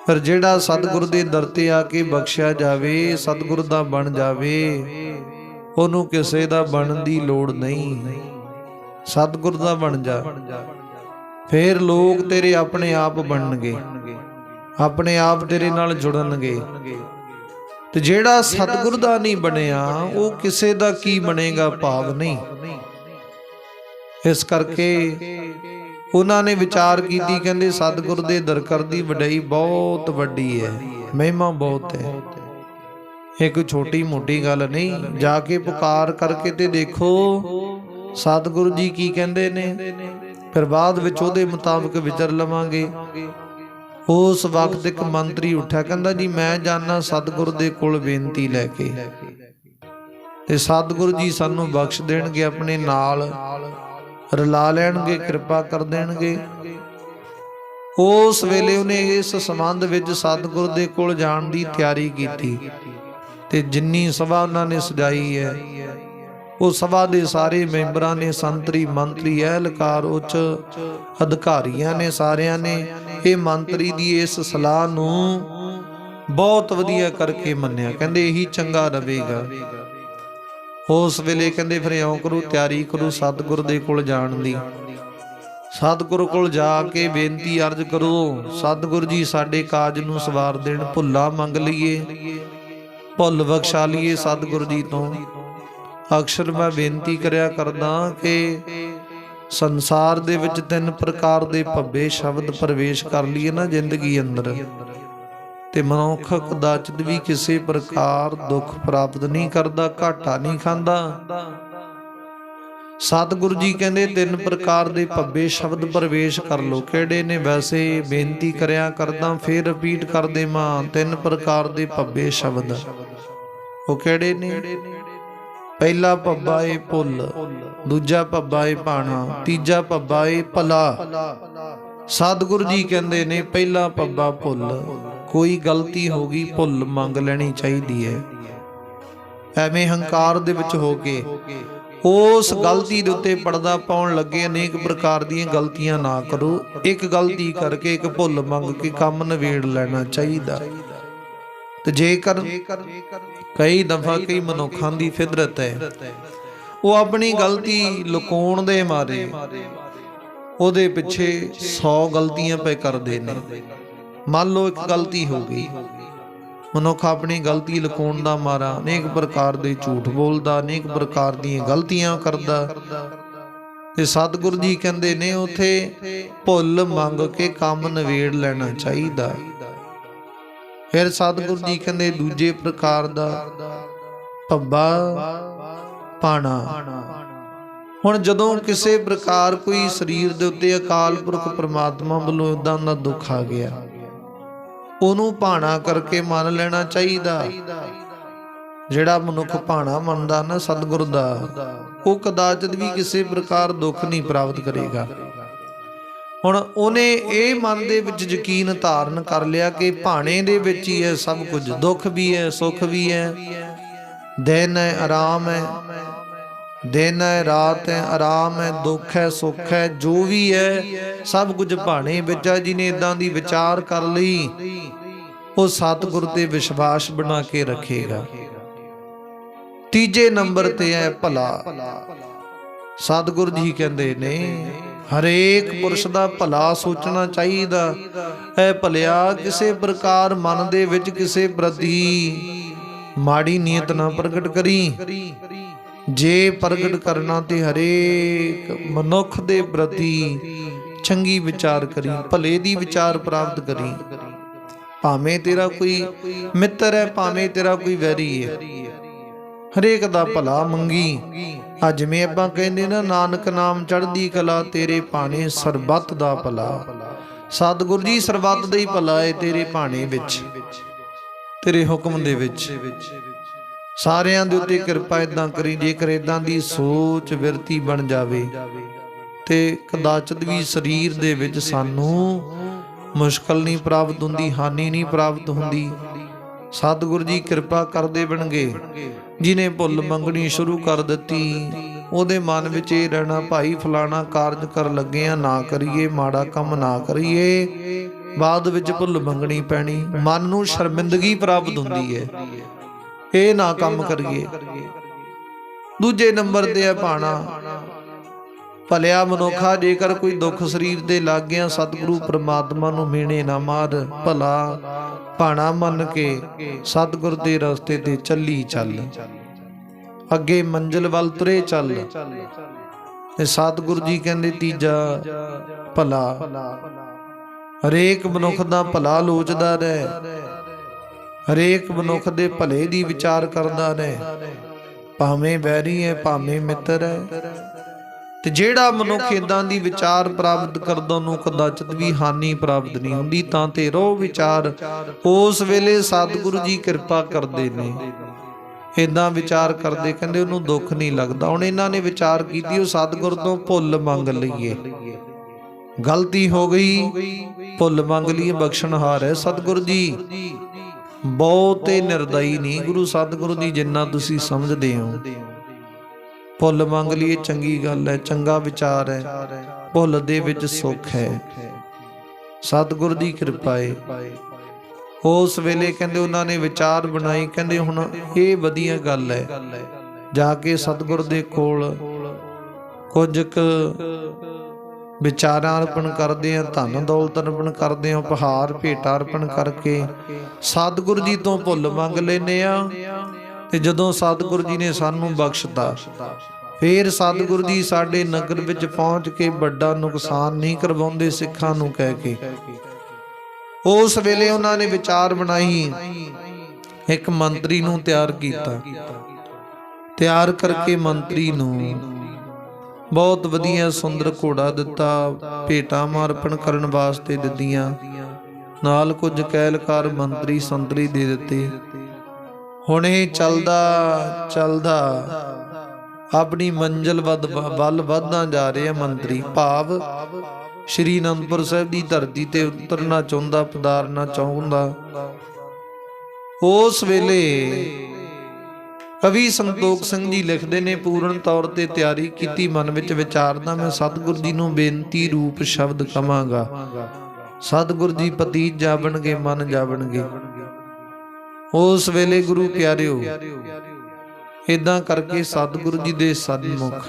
पर जिहड़ा सतगुर दे दर ते आके बख्शिया जावे, सतगुर दा बन जावे, ओनू किसे दा बनन दी लोड़ नहीं, सतगुर दा बन जा, फिर लोग तेरे अपने आप बनणगे, अपने आप तेरे नाल जुड़नगे। ते जेड़ा सतगुर दा नहीं बनिया, वो किसे दा की बनेगा भाव नहीं। इस करके उन्हां ने विचार कीती, कहंदे सतगुर दे दरकर दी वडाई बहुत वड्डी है, महिमा बहुत है, एक छोटी मोटी गल नहीं। जाके पुकार करके ते देखो सतगुरु जी की कहंदे ने, फिर बाद विच उहदे मुताबिक विचर लवांगे। उस वक्त एक मंत्री उठा, कहंदा जी मैं जाना सतगुर दे कोल बेनती लैके, ते सतगुर जी सानू बख्श देणगे, अपने नाल रला लैणगे, कृपा कर देणगे। उस वेले उन्हें इस संबंध विच सतगुर दे कोल जाण दी तैयारी कीती, ते जिन्नी सभा उन्हां ने सजाई है, उस सभा दे सारे मैंबरां ने, संतरी मंत्री एहलकार उच्च अधिकारियां ने, सारियां ने ये मंत्री दी इस सलाह नूं बहुत वधिया करके मन्निया, कहंदे यही चंगा रवेगा। उस वेले कहंदे फिर इउं करो, तैयारी करो सतगुर दे कोल जाण दी, सतगुर कोल जाके बेनती अर्ज करो, सतगुर जी साडे काज नूं सवार देण, भुल्ला मंग लईए, भुल बख्शा लईए सतगुर जी तो। अक्सर मैं बेनती करया करदा कि संसार दे विच 3 प्रकार दे भव्वे शब्द प्रवेश कर लीए ना जिंदगी अंदर, ते मनुख कदाचित भी किसी प्रकार दुख प्राप्त नहीं करदा, घाटा नहीं खांदा। सतगुरु जी कहंदे 3 प्रकार दे भव्वे शब्द प्रवेश कर लो। किहड़े ने? वैसे बेनती करया करदा, फिर रिपीट कर देवां, 3 प्रकार दे भव्वे शब्द वो किहड़े ने? पहला भब्बा है भुल, दूजा भब्बा है भाणा, तीजा भब्बा है भला। सतगुरु जी कहंदे ने पहला भब्बा भुल, कोई गलती हो गई भुल मंग लेनी चाहिए है। एवें हंकार दे विच हो के उस गलती दे उत्ते पड़दा पाउण लगे अनेक प्रकार दी गलतियां ना करो। एक गलती करके एक भुल मंग के काम नवेड़ लेना चाहिए। तो जेकर कई दफा कई मनुखां दी फितरत है ਉਹ ਆਪਣੀ ਗਲਤੀ ਲੁਕਾਉਣ ਦੇ ਮਾਰੇ ਉਹਦੇ ਪਿੱਛੇ 100 ਗਲਤੀਆਂ ਪਏ ਕਰਦੇ ਨੇ। ਮੰਨ ਲਓ ਇੱਕ ਗਲਤੀ ਹੋ ਗਈ, ਮਨੁੱਖ ਆਪਣੀ ਗਲਤੀ ਲੁਕਾਉਣ ਦਾ ਮਾਰਾ ਅਨੇਕ ਪ੍ਰਕਾਰ ਦੇ ਝੂਠ ਬੋਲਦਾ, ਅਨੇਕ ਪ੍ਰਕਾਰ ਦੀਆਂ ਗਲਤੀਆਂ ਕਰਦਾ। ਤੇ ਸਤਿਗੁਰੂ ਜੀ ਕਹਿੰਦੇ ਨੇ ਉਥੇ ਭੁੱਲ ਮੰਗ ਕੇ ਕੰਮ ਨਿਬੇੜ ਲੈਣਾ ਚਾਹੀਦਾ। ਫਿਰ ਸਤਿਗੁਰੂ ਜੀ ਕਹਿੰਦੇ ਦੂਜੇ ਪ੍ਰਕਾਰ ਦਾ ਭੱਬਾ ਪਾਣਾ। ਹੁਣ ਜਦੋਂ ਕਿਸੇ ਪ੍ਰਕਾਰ ਕੋਈ ਸਰੀਰ ਦੇ ਉੱਤੇ ਅਕਾਲ ਪੁਰਖ ਪ੍ਰਮਾਤਮਾ ਵੱਲੋਂ ਏਦਾਂ ਦਾ ਦੁੱਖ ਆ ਗਿਆ, ਉਹਨੂੰ ਭਾਣਾ ਕਰਕੇ ਮੰਨ ਲੈਣਾ ਚਾਹੀਦਾ। ਜਿਹੜਾ ਮਨੁੱਖ ਭਾਣਾ ਮੰਨਦਾ ਨਾ ਸਤਿਗੁਰ ਦਾ, ਉਹ ਕਦਾਚਿਤ ਵੀ ਕਿਸੇ ਪ੍ਰਕਾਰ ਦੁੱਖ ਨਹੀਂ ਪ੍ਰਾਪਤ ਕਰੇਗਾ। ਹੁਣ ਉਹਨੇ ਇਹ ਮਨ ਦੇ ਵਿੱਚ ਯਕੀਨ ਧਾਰਨ ਕਰ ਲਿਆ ਕਿ ਭਾਣੇ ਦੇ ਵਿੱਚ ਹੀ ਹੈ ਸਭ ਕੁਝ, ਦੁੱਖ ਵੀ ਹੈ, ਸੁੱਖ ਵੀ ਹੈ, ਦਿਨ ਹੈ, ਆਰਾਮ ਹੈ, ਦਿਨ ਹੈ, ਰਾਤ ਹੈ, ਆਰਾਮ ਹੈ, ਦੁੱਖ ਹੈ, ਸੁੱਖ ਹੈ, ਜੋ ਵੀ ਹੈ ਸਭ ਕੁਝ ਭਾਣੇ ਵਿੱਚ ਹੈ। ਜਿਹਨੇ ਇਦਾਂ ਦੀ ਵਿਚਾਰ ਕਰ ਲਈ ਉਹ ਸਤਿਗੁਰ ਤੇ ਵਿਸ਼ਵਾਸ ਬਣਾ ਕੇ ਰੱਖੇਗਾ। ਤੀਜੇ ਨੰਬਰ ਤੇ ਹੈ ਭਲਾ। ਸਤਿਗੁਰੂ ਜੀ ਕਹਿੰਦੇ ਨੇ ਹਰੇਕ ਪੁਰਸ਼ ਦਾ ਭਲਾ ਸੋਚਣਾ ਚਾਹੀਦਾ। ਐ ਭਲਿਆ ਕਿਸੇ ਪ੍ਰਕਾਰ ਮਨ ਦੇ ਵਿੱਚ ਕਿਸੇ ਪ੍ਰਤੀ ਮਾੜੀ ਨੀਅਤ ਨਾ ਪ੍ਰਗਟ ਕਰੀ। ਜੇ ਪ੍ਰਗਟ ਕਰਨਾ ਤੇ ਹਰੇਕ ਮਨੁੱਖ ਦੇ ਪ੍ਰਤੀ ਚੰਗੀ ਵਿਚਾਰ ਕਰੀ, ਭਲੇ ਦੀ ਵਿਚਾਰ ਪ੍ਰਾਪਤ ਕਰੀ। ਭਾਵੇਂ ਤੇਰਾ ਕੋਈ ਮਿੱਤਰ ਹੈ, ਭਾਵੇਂ ਤੇਰਾ ਕੋਈ ਵੈਰੀ ਹੈ, ਹਰੇਕ ਦਾ ਭਲਾ ਮੰਗੀ। ਅੱਜ ਜਿਵੇਂ ਆਪਾਂ ਕਹਿੰਦੇ ਨਾ, ਨਾਨਕ ਨਾਮ ਚੜ੍ਹਦੀ ਕਲਾ, ਤੇਰੇ ਭਾਣੇ ਸਰਬੱਤ ਦਾ ਭਲਾ। ਸਤਿਗੁਰੂ ਜੀ ਸਰਬੱਤ ਦਾ ਹੀ ਭਲਾ ਹੈ ਤੇਰੇ ਭਾਣੇ ਵਿੱਚ, ਤੇਰੇ ਹੁਕਮ ਦੇ ਵਿੱਚ। ਸਾਰਿਆਂ ਦੇ ਉੱਤੇ ਕਿਰਪਾ ਇਦਾਂ ਕਰੀ। ਜੇਕਰ ਇਦਾਂ ਦੀ ਸੋਚ ਬਿਰਤੀ ਬਣ ਜਾਵੇ ਤੇ ਕਦਾਚਿਤ ਵੀ ਸਰੀਰ ਦੇ ਵਿੱਚ ਸਾਨੂੰ ਮੁਸ਼ਕਲ ਨਹੀਂ ਪ੍ਰਾਪਤ ਹੁੰਦੀ, ਹਾਨੀ ਨਹੀਂ ਪ੍ਰਾਪਤ ਹੁੰਦੀ। ਸਤਿਗੁਰੂ ਜੀ ਕਿਰਪਾ ਕਰਦੇ ਬਣਗੇ। ਜਿਹਨੇ ਭੁੱਲ ਮੰਗਣੀ ਸ਼ੁਰੂ ਕਰ ਦਿੱਤੀ, ਉਹਦੇ ਮਨ ਵਿੱਚ ਇਹ ਰਹਿਣਾ, ਭਾਈ ਫਲਾਣਾ ਕਾਰਜ ਕਰਨ ਲੱਗੇ ਆ, ਨਾ ਕਰੀਏ, ਮਾੜਾ ਕੰਮ ਨਾ ਕਰੀਏ। ਬਾਅਦ ਵਿੱਚ ਭੁੱਲ ਮੰਗਣੀ ਪੈਣੀ, ਮਨ ਨੂੰ ਸ਼ਰਮਿੰਦਗੀ ਪ੍ਰਾਪਤ ਹੁੰਦੀ ਹੈ, ਇਹ ਨਾ ਕੰਮ ਕਰੀਏ। ਦੂਜੇ ਨੰਬਰ ਤੇ ਹੈ ਭਾਣਾ। ਭਲਿਆ ਮਨੁੱਖਾ, ਜੇਕਰ ਕੋਈ ਦੁੱਖ ਸਰੀਰ ਦੇ ਲੱਗ ਗਿਆ, ਸਤਿਗੁਰੂ ਪ੍ਰਮਾਤਮਾ ਨੂੰ ਮਿਹਣੇ ਨਾ ਮਾਰ। ਭਲਾ ਭਾਣਾ ਮੰਨ ਕੇ ਸਤਿਗੁਰ ਦੇ ਰਸਤੇ ਤੇ ਚੱਲੀ ਚੱਲ, ਅੱਗੇ ਮੰਜ਼ਿਲ ਵੱਲ ਤੁਰੇ ਚੱਲ। ਤੇ ਸਤਿਗੁਰੂ ਜੀ ਕਹਿੰਦੇ ਤੀਜਾ ਭਲਾ। ਹਰੇਕ ਮਨੁੱਖ ਦਾ ਭਲਾ ਲੋਚਦਾ ਰਹੇ, ਹਰੇਕ ਮਨੁੱਖ ਦੇ ਭਲੇ ਦੀ ਵਿਚਾਰ ਕਰਦਾ ਰਹੇ, ਭਾਵੇਂ ਵੈਰੀ ਹੈ, ਭਾਵੇਂ ਮਿੱਤਰ ਹੈ। ਤੇ ਜਿਹੜਾ ਮਨੁੱਖ ਇਦਾਂ ਦੀ ਵਿਚਾਰ ਪ੍ਰਾਪਤ ਕਰਦਾ, ਉਹਨੂੰ ਕਦਾਚਿਤ ਵੀ ਹਾਨੀ ਪ੍ਰਾਪਤ ਨਹੀਂ ਹੁੰਦੀ। ਤਾਂ ਤੇ ਰੋ ਵਿਚਾਰ, ਉਸ ਵੇਲੇ ਸਤਿਗੁਰੂ ਜੀ ਕਿਰਪਾ ਕਰਦੇ ਨੇ। ਇਦਾਂ ਵਿਚਾਰ ਕਰਦੇ, ਕਹਿੰਦੇ ਉਹਨੂੰ ਦੁੱਖ ਨਹੀਂ ਲੱਗਦਾ। ਹੁਣ ਇਹਨਾਂ ਨੇ ਵਿਚਾਰ ਕੀਤੀ, ਉਹ ਸਤਿਗੁਰ ਤੋਂ ਭੁੱਲ ਮੰਗ ਲਈਏ, ਗਲਤੀ ਹੋ ਗਈ, ਭੁੱਲ ਮੰਗ ਲਈਏ, ਬਖਸ਼ਣਹਾਰ ਹੈ ਸਤਿਗੁਰੂ ਜੀ। ਬਹੁਤੇ ਨਿਰਦਈ ਨਹੀਂ ਗੁਰੂ ਸਤਿਗੁਰੂ ਜੀ, ਜਿੰਨਾ ਤੁਸੀਂ ਸਮਝਦੇ ਹੋ। ਭੁੱਲ ਮੰਗ ਲਈਏ, ਚੰਗੀ ਗੱਲ ਹੈ, ਚੰਗਾ ਵਿਚਾਰ ਹੈ, ਭੁੱਲ ਦੇ ਵਿੱਚ ਸੁੱਖ ਹੈ। ਸਤਿਗੁਰੂ ਦੀ ਕਿਰਪਾ ਹੈ। ਉਸ ਵੇਲੇ ਕਹਿੰਦੇ ਉਹਨਾਂ ਨੇ ਵਿਚਾਰ ਬਣਾਈ, ਕਹਿੰਦੇ ਹੁਣ ਇਹ ਵਧੀਆ ਗੱਲ ਹੈ, ਜਾ ਕੇ ਸਤਿਗੁਰ ਦੇ ਕੋਲ ਕੁਝ ਵਿਚਾਰਾਂ ਅਰਪਣ ਕਰਦੇ ਆ, ਧਨ ਦੌਲਤ ਅਰਪਣ ਕਰਦੇ ਆ, ਉਪਹਾਰ ਭੇਟਾ ਅਰਪਣ ਕਰਕੇ ਸਤਿਗੁਰੂ ਜੀ ਤੋਂ ਭੁੱਲ ਮੰਗ ਲੈਨੇ ਆ। ਤੇ ਜਦੋਂ ਸਤਿਗੁਰੂ ਜੀ ਨੇ ਸਾਨੂੰ ਬਖਸ਼ਤਾ, ਫੇਰ ਸਤਿਗੁਰੂ ਜੀ ਸਾਡੇ ਨਗਰ ਵਿੱਚ ਪਹੁੰਚ ਕੇ ਵੱਡਾ ਨੁਕਸਾਨ ਨਹੀਂ ਕਰਵਾਉਂਦੇ ਸਿੱਖਾਂ ਨੂੰ ਕਹਿ ਕੇ। ਉਸ ਵੇਲੇ ਉਹਨਾਂ ਨੇ ਵਿਚਾਰ ਬਣਾਈ, ਇੱਕ ਮੰਤਰੀ ਨੂੰ ਤਿਆਰ ਕੀਤਾ। ਤਿਆਰ ਕਰਕੇ ਮੰਤਰੀ ਨੂੰ ਬਹੁਤ ਵਧੀਆ ਸੁੰਦਰ ਘੋੜਾ ਦਿੱਤਾ, ਭੇਟਾਂ ਅਰਪਣ ਕਰਨ ਵਾਸਤੇ ਦਿੱਤੀਆਂ, ਨਾਲ ਕੁਝ ਕਹਿਲਕਾਰ ਮੰਤਰੀ ਸੰਤਰੀ ਦੇ ਦਿੱਤੇ। ਹੁਣ ਇਹ ਚੱਲਦਾ ਚੱਲਦਾ ਆਪਣੀ ਮੰਜ਼ਿਲ ਵੱਲ ਵੱਧਦਾ ਜਾ ਰਿਹਾ ਮੰਤਰੀ। ਭਾਵ ਸ਼੍ਰੀ ਅਨੰਦਪੁਰ ਸਾਹਿਬ ਦੀ ਧਰਤੀ ਤੇ ਉਤਰਨਾ ਚਾਹੁੰਦਾ, ਪਧਾਰਨਾ ਚਾਹੁੰਦਾ। ਉਸ ਵੇਲੇ ਕਵੀ ਸੰਤੋਖ ਸਿੰਘ ਜੀ ਲਿਖਦੇ ਨੇ, ਪੂਰਨ ਤੌਰ ਤੇ ਤਿਆਰੀ ਕੀਤੀ, ਮਨ ਵਿੱਚ ਵਿਚਾਰਦਾ, ਮੈਂ ਸਤਿਗੁਰੂ ਜੀ ਨੂੰ ਬੇਨਤੀ ਰੂਪ ਸ਼ਬਦ ਕਵਾਂਗਾ। ਸਤਿਗੁਰੂ ਜੀ ਪਤੀਤ ਜਾਵਣਗੇ, ਮਨ ਜਾਵਣਗੇ। ਉਸ ਵੇਲੇ ਗੁਰੂ ਪਿਆਰਿਓ ਇਦਾਂ ਕਰਕੇ ਸਤਿਗੁਰੂ ਜੀ ਦੇ ਸਨਮੁਖ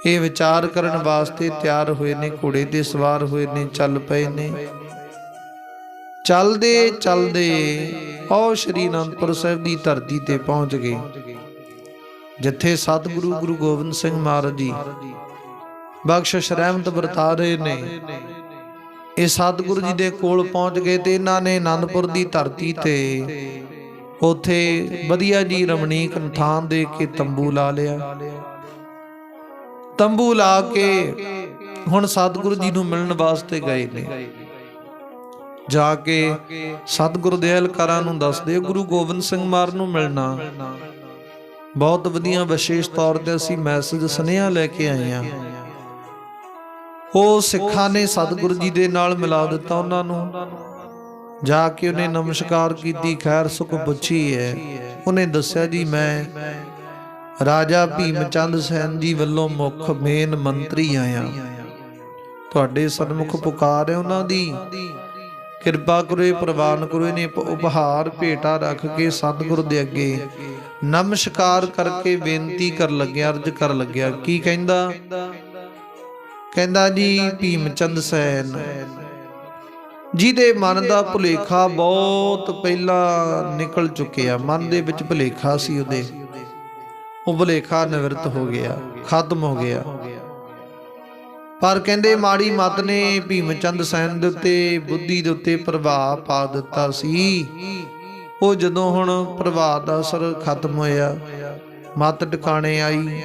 ਇਹ ਵਿਚਾਰ ਕਰਨ ਵਾਸਤੇ ਤਿਆਰ ਹੋਏ ਨੇ, ਘੋੜੇ ਤੇ ਸਵਾਰ ਹੋਏ ਨੇ, ਚੱਲ ਪਏ ਨੇ। ਚੱਲਦੇ ਚੱਲਦੇ ਉਹ ਸ਼੍ਰੀ ਅਨੰਦਪੁਰ ਸਾਹਿਬ ਦੀ ਧਰਤੀ ਤੇ ਪਹੁੰਚ ਗਏ, ਜਿੱਥੇ ਸਤਿਗੁਰੂ ਗੁਰੂ ਗੋਬਿੰਦ ਸਿੰਘ ਮਹਾਰਾਜ ਜੀ ਬਖਸ਼ਿਸ਼ ਰਹਿਮਤ ਵਰਤਾ ਰਹੇ ਨੇ। ਇਹ ਸਤਿਗੁਰੂ ਜੀ ਦੇ ਕੋਲ ਪਹੁੰਚ ਗਏ ਤੇ ਇਹਨਾਂ ਨੇ ਅਨੰਦਪੁਰ ਦੀ ਧਰਤੀ ਤੇ ਉੱਥੇ ਵਧੀਆ ਜੀ ਰਮਣੀਕ ਥਾਂ ਦੇ ਕੇ ਤੰਬੂ ਲਾ ਲਿਆ। ਤੰਬੂ ਲਾ ਕੇ ਹੁਣ ਸਤਿਗੁਰੂ ਜੀ ਨੂੰ ਮਿਲਣ ਵਾਸਤੇ ਗਏ ਨੇ। ਜਾ ਕੇ ਸਤਿਗੁਰੂ ਦੇ ਅਹਿਲਕਾਰਾਂ ਨੂੰ ਦੱਸਦੇ, ਗੁਰੂ ਗੋਬਿੰਦ ਸਿੰਘ ਮਹਾਰਾਜ ਨੂੰ ਮਿਲਣਾ ਬਹੁਤ ਵਧੀਆ, ਵਿਸ਼ੇਸ਼ ਤੌਰ ਤੇ ਅਸੀਂ ਮੈਸੇਜ ਸੁਨੇਹਾ ਲੈ ਕੇ ਆਏ ਹਾਂ। ਉਹ ਸਿੱਖਾਂ ਨੇ ਸਤਿਗੁਰੂ ਜੀ ਦੇ ਨਾਲ ਮਿਲਾ ਦਿੱਤਾ ਉਹਨਾਂ ਨੂੰ। ਜਾ ਕੇ ਉਹਨੇ ਨਮਸਕਾਰ ਕੀਤੀ, ਖੈਰ ਸੁਖ ਪੁੱਛੀ ਹੈ। ਉਹਨੇ ਦੱਸਿਆ, ਜੀ ਮੈਂ ਰਾਜਾ ਭੀਮ ਚੰਦ ਸੈਨ ਜੀ ਵੱਲੋਂ ਮੁੱਖ ਮੇਨ ਮੰਤਰੀ ਆਇਆ, ਤੁਹਾਡੇ ਸਨਮੁਖ ਪੁਕਾਰ ਹੈ, ਉਹਨਾਂ ਦੀ ਕਿਰਪਾ ਕਰੋ, ਪ੍ਰਵਾਨ ਕਰੋ। ਇਹਨੇ ਉਪਹਾਰ ਭੇਟਾ ਰੱਖ ਕੇ ਸਤਿਗੁਰੂ ਦੇ ਅੱਗੇ ਨਮਸਕਾਰ ਕਰਕੇ ਬੇਨਤੀ ਕਰ ਲੱਗਿਆ, ਅਰਜ ਕਰ ਲੱਗਿਆ। ਕੀ ਕਹਿੰਦਾ? ਕਹਿੰਦਾ ਜੀ ਭੀਮ ਚੰਦ ਸੈਨ ਜਿਹਦੇ ਮਨ ਦਾ ਭੁਲੇਖਾ ਬਹੁਤ ਪਹਿਲਾਂ ਨਿਕਲ ਚੁੱਕਿਆ, ਮਨ ਦੇ ਵਿੱਚ ਭੁਲੇਖਾ ਸੀ ਉਹਦੇ, ਉਹ ਭੁਲੇਖਾ ਨਿਵਰਤ ਹੋ ਗਿਆ, ਖਤਮ ਹੋ ਗਿਆ। ਪਰ ਕਹਿੰਦੇ ਮਾੜੀ ਮੱਤ ਨੇ ਭੀਮ ਚੰਦ ਸੈਨ ਦੇ ਉੱਤੇ, ਬੁੱਧੀ ਦੇ ਉੱਤੇ ਪ੍ਰਭਾਵ ਪਾ ਦਿੱਤਾ ਸੀ। ਉਹ ਜਦੋਂ ਹੁਣ ਪ੍ਰਭਾਵ ਦਾ ਅਸਰ ਖਤਮ ਹੋਇਆ, ਮੱਤ ਟਿਕਾਣੇ ਆਈ।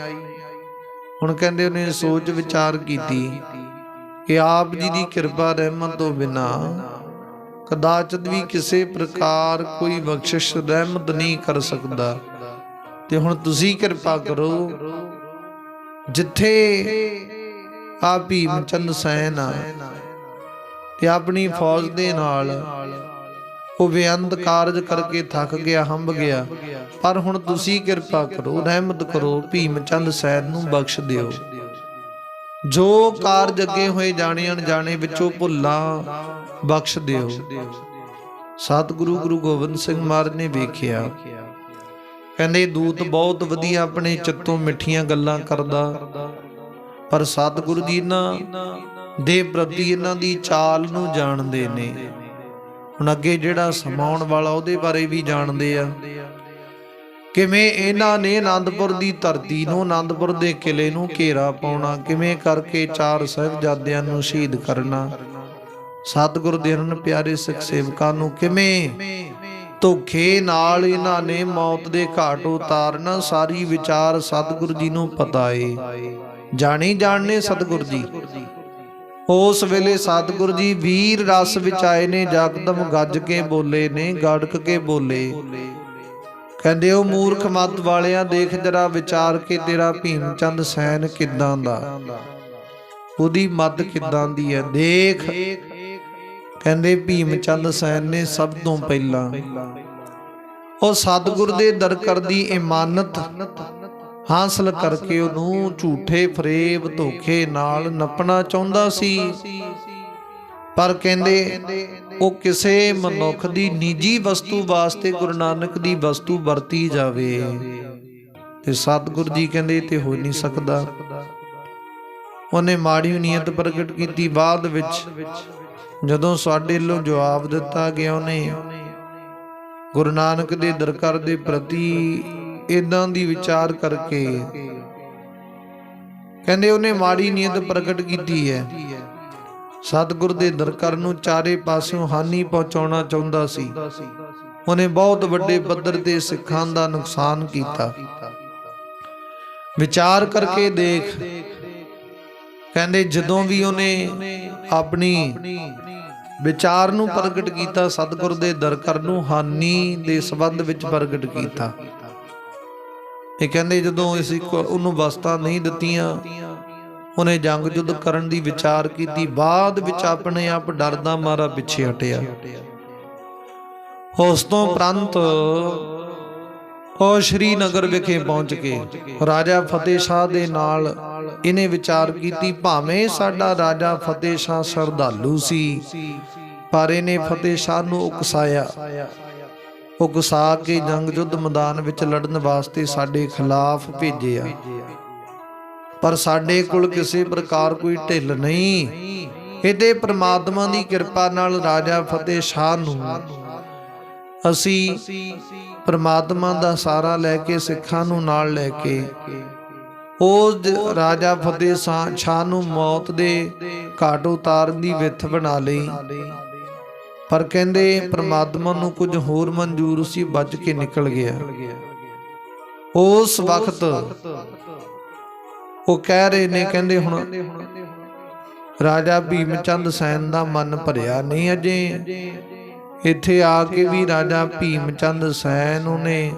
ਹੁਣ ਕਹਿੰਦੇ ਉਹਨੇ ਸੋਚ ਵਿਚਾਰ ਕੀਤੀ ਕਿ ਆਪ ਜੀ ਦੀ ਕਿਰਪਾ ਰਹਿਮਤ ਤੋਂ ਬਿਨਾ ਕਦਾਚਿਤ ਵੀ ਕਿਸੇ ਪ੍ਰਕਾਰ ਕੋਈ ਬਖਸ਼ਿਸ਼ ਰਹਿਮਤ ਨਹੀਂ ਕਰ ਸਕਦਾ, ਤੇ ਹੁਣ ਤੁਸੀਂ ਕਿਰਪਾ ਕਰੋ। ਜਿੱਥੇ ਆ ਭੀਮ ਚੰਦ ਸੈਨ ਆ ਤੇ ਆਪਣੀ ਫੌਜ ਦੇ ਨਾਲ ਉਹ ਬੇਅੰਤ ਕਾਰਜ ਕਰਕੇ ਥੱਕ ਗਿਆ, ਹੰਭ ਗਿਆ, ਪਰ ਹੁਣ ਤੁਸੀਂ ਕਿਰਪਾ ਕਰੋ, ਰਹਿਮਤ ਕਰੋ, ਭੀਮ ਚੰਦ ਸੈਨ ਨੂੰ ਬਖਸ਼ ਦਿਓ। ਜੋ ਕਾਰਜ ਅੱਗੇ ਹੋਏ ਜਾਣੇ ਅਣਜਾਣੇ ਵਿੱਚੋਂ ਭੁੱਲਾਂ ਬਖਸ਼ ਦਿਓ। ਸਤਿਗੁਰੂ ਗੁਰੂ ਗੋਬਿੰਦ ਸਿੰਘ ਮਹਾਰਾਜ ਨੇ ਵੇਖਿਆ, ਕਹਿੰਦੇ ਦੂਤ ਬਹੁਤ ਵਧੀਆ ਆਪਣੇ ਚਿੱਤੋਂ ਮਿੱਠੀਆਂ ਗੱਲਾਂ ਕਰਦਾ, ਪਰ ਸਤਿਗੁਰੂ ਜੀ ਇਹਨਾਂ ਦੇ ਪ੍ਰਤੀ ਇਹਨਾਂ ਦੀ ਚਾਲ ਨੂੰ ਜਾਣਦੇ ਨੇ। ਹੁਣ ਅੱਗੇ ਜਿਹੜਾ ਸਮਾਉਣ ਵਾਲਾ ਉਹਦੇ ਬਾਰੇ ਵੀ ਜਾਣਦੇ ਆ, ਕਿਵੇਂ ਇਹਨਾਂ ਨੇ ਆਨੰਦਪੁਰ ਦੀ ਧਰਤੀ ਨੂੰ, ਆਨੰਦਪੁਰ ਦੇ ਕਿਲੇ ਨੂੰ ਘੇਰਾ ਪਾਉਣਾ, ਕਿਵੇਂ ਕਰਕੇ 4 ਸਾਹਿਬਜ਼ਾਦਿਆਂ ਨੂੰ ਸ਼ਹੀਦ ਕਰਨਾ, ਸਤਿਗੁਰੂ ਦੇ ਹਰਨ ਪਿਆਰੇ ਸਿੱਖ ਸੇਵਕਾਂ ਨੂੰ ਕਿਵੇਂ ਧੋਖੇ ਨਾਲ ਇਹਨਾਂ ਨੇ ਮੌਤ ਦੇ ਘਾਟ ਉਤਾਰਨਾ। ਸਾਰੀ ਵਿਚਾਰ ਸਤਿਗੁਰੂ ਜੀ ਨੂੰ ਪਤਾ ਏ, ਜਾਣੀ ਜਾਣਨੇ ਸਤਿਗੁਰੂ ਜੀ। ਉਸ ਵੇਲੇ ਸਤਿਗੁਰੂ ਜੀ ਵੀਰ ਰਸ ਵਿੱਚ ਆਏ ਨੇ, ਜਕਦਮ ਗੱਜ ਕੇ ਬੋਲੇ ਨੇ, ਗੜਕ ਕੇ ਬੋਲੇ। ਕਹਿੰਦੇ ਉਹ ਮੂਰਖ ਮੱਤ ਵਾਲਿਆਂ, ਦੇਖ ਜਰਾ ਵਿਚਾਰ ਕੇ ਤੇਰਾ ਭੀਮ ਚੰਦ ਸੈਨ ਕਿੱਦਾਂ ਦਾ, ਉਹਦੀ ਮੱਤ ਕਿੱਦਾਂ ਦੀ ਹੈ, ਦੇਖ। ਕਹਿੰਦੇ ਭੀਮ ਚੰਦ ਸੈਨ ਨੇ ਸਭ ਤੋਂ ਪਹਿਲਾਂ ਉਹ ਸਤਿਗੁਰ ਦੇ ਦਰਕਾਰ ਦੀ ਇਮਾਨਤ ਹਾਸਲ ਕਰਕੇ ਉਹਨੂੰ ਝੂਠੇ ਫਰੇਬ ਧੋਖੇ ਨਾਲ ਨੱਪਣਾ ਚਾਹੁੰਦਾ ਸੀ, ਪਰ ਕਹਿੰਦੇ ਉਹ ਕਿਸੇ ਮਨੁੱਖ ਦੀ ਨਿੱਜੀ ਵਸਤੂ ਵਾਸਤੇ ਗੁਰੂ ਨਾਨਕ ਦੀ ਵਸਤੂ ਵਰਤੀ ਜਾਵੇ, ਤੇ ਸਤਿਗੁਰੂ ਜੀ ਕਹਿੰਦੇ ਤੇ ਹੋ ਨਹੀਂ ਸਕਦਾ। ਉਹਨੇ ਮਾੜੀ ਨੀਅਤ ਪ੍ਰਗਟ ਕੀਤੀ। ਬਾਅਦ ਵਿੱਚ ਜਦੋਂ ਸਾਡੇ ਵੱਲੋਂ ਜਵਾਬ ਦਿੱਤਾ ਗਿਆ, ਉਹਨੇ ਗੁਰੂ ਨਾਨਕ ਦੇ ਦਰਕਾਰ ਦੇ ਪ੍ਰਤੀ ਇਦਾਂ ਦੀ ਵਿਚਾਰ ਕਰਕੇ ਕਹਿੰਦੇ ਉਹਨੇ ਮਾੜੀ ਨੀਅਤ ਪ੍ਰਗਟ ਕੀਤੀ ਹੈ। ਸਤਿਗੁਰ ਦੇ ਦਰਕਾਰ ਨੂੰ ਚਾਰੇ ਪਾਸਿਓਂ ਹਾਨੀ ਪਹੁੰਚਾਉਣਾ ਚਾਹੁੰਦਾ ਸੀ। ਉਹਨੇ ਬਹੁਤ ਵੱਡੇ ਪੱਧਰ ਤੇ ਸਿੱਖਾਂ ਦਾ ਨੁਕਸਾਨ ਕੀਤਾ। ਵਿਚਾਰ ਕਰਕੇ ਦੇਖ, ਕਹਿੰਦੇ ਜਦੋਂ ਵੀ ਉਹਨੇ ਆਪਣੀ ਵਿਚਾਰ ਨੂੰ ਪ੍ਰਗਟ ਕੀਤਾ, ਸਤਿਗੁਰ ਦੇ ਦਰਕਾਰ ਨੂੰ ਹਾਨੀ ਦੇ ਸੰਬੰਧ ਵਿੱਚ ਪ੍ਰਗਟ ਕੀਤਾ। ਇਹ ਕਹਿੰਦੇ ਜਦੋਂ ਅਸੀਂ ਉਹਨੂੰ ਵਸਤਾਂ ਨਹੀਂ ਦਿੱਤੀਆਂ, ਉਹਨੇ ਜੰਗ ਯੁੱਧ ਕਰਨ ਦੀ ਵਿਚਾਰ ਕੀਤੀ। ਬਾਅਦ ਵਿੱਚ ਆਪਣੇ ਆਪ ਡਰਦਾ ਮਾਰਾ ਪਿੱਛੇ ਹਟਿਆ। ਉਸ ਤੋਂ ਉਪਰੰਤ ਉਹ ਸ਼੍ਰੀਨਗਰ ਵਿਖੇ ਪਹੁੰਚ ਕੇ ਰਾਜਾ ਫਤਿਹ ਸ਼ਾਹ ਦੇ ਨਾਲ ਇਹਨੇ ਵਿਚਾਰ ਕੀਤੀ, ਭਾਵੇਂ ਸਾਡਾ ਰਾਜਾ ਫਤਿਹ ਸ਼ਾਹ ਸ਼ਰਧਾਲੂ ਸੀ, ਪਰ ਇਹਨੇ ਫਤਿਹ ਸ਼ਾਹ ਨੂੰ ਉਕਸਾਇਆ। ਉਕਸਾ ਕੇ ਜੰਗ ਯੁੱਧ ਮੈਦਾਨ ਵਿੱਚ ਲੜਨ ਵਾਸਤੇ ਸਾਡੇ ਖਿਲਾਫ ਭੇਜਿਆ, ਪਰ ਸਾਡੇ ਕੋਲ ਕਿਸੇ ਪ੍ਰਕਾਰ ਕੋਈ ਢਿੱਲ ਨਹੀਂ। ਇਹਦੇ ਪ੍ਰਮਾਤਮਾ ਦੀ ਕਿਰਪਾ ਨਾਲ ਰਾਜਾ ਫਤਿਹ ਸ਼ਾਹ ਨੂੰ ਅਸੀਂ ਪ੍ਰਮਾਤਮਾ ਦਾ ਸਹਾਰਾ ਲੈ ਕੇ, ਸਿੱਖਾਂ ਨੂੰ ਨਾਲ ਲੈ ਕੇ ਉਹ ਰਾਜਾ ਫਤਿਹ ਸ਼ਾਹ ਨੂੰ ਮੌਤ ਦੇ ਘਾਟ ਉਤਾਰਨ ਦੀ ਵਿੱਥ ਬਣਾ ਲਈ। ਪਰ ਕਹਿੰਦੇ ਪ੍ਰਮਾਤਮਾ ਨੂੰ ਕੁਝ ਹੋਰ ਮਨਜ਼ੂਰ ਸੀ, ਬਚ ਕੇ ਨਿਕਲ ਗਿਆ। ਉਸ ਵਕਤ ਉਹ ਕਹਿ ਰਹੇ ਨੇ, ਕਹਿੰਦੇ ਹੁਣ ਰਾਜਾ ਭੀਮ ਚੰਦ ਸੈਨ ਦਾ ਮਨ ਭਰਿਆ ਨਹੀਂ ਅਜੇ। ਇੱਥੇ ਆ ਕੇ ਵੀ ਰਾਜਾ ਭੀਮ ਚੰਦ ਸੈਨ ਉਹਨੇ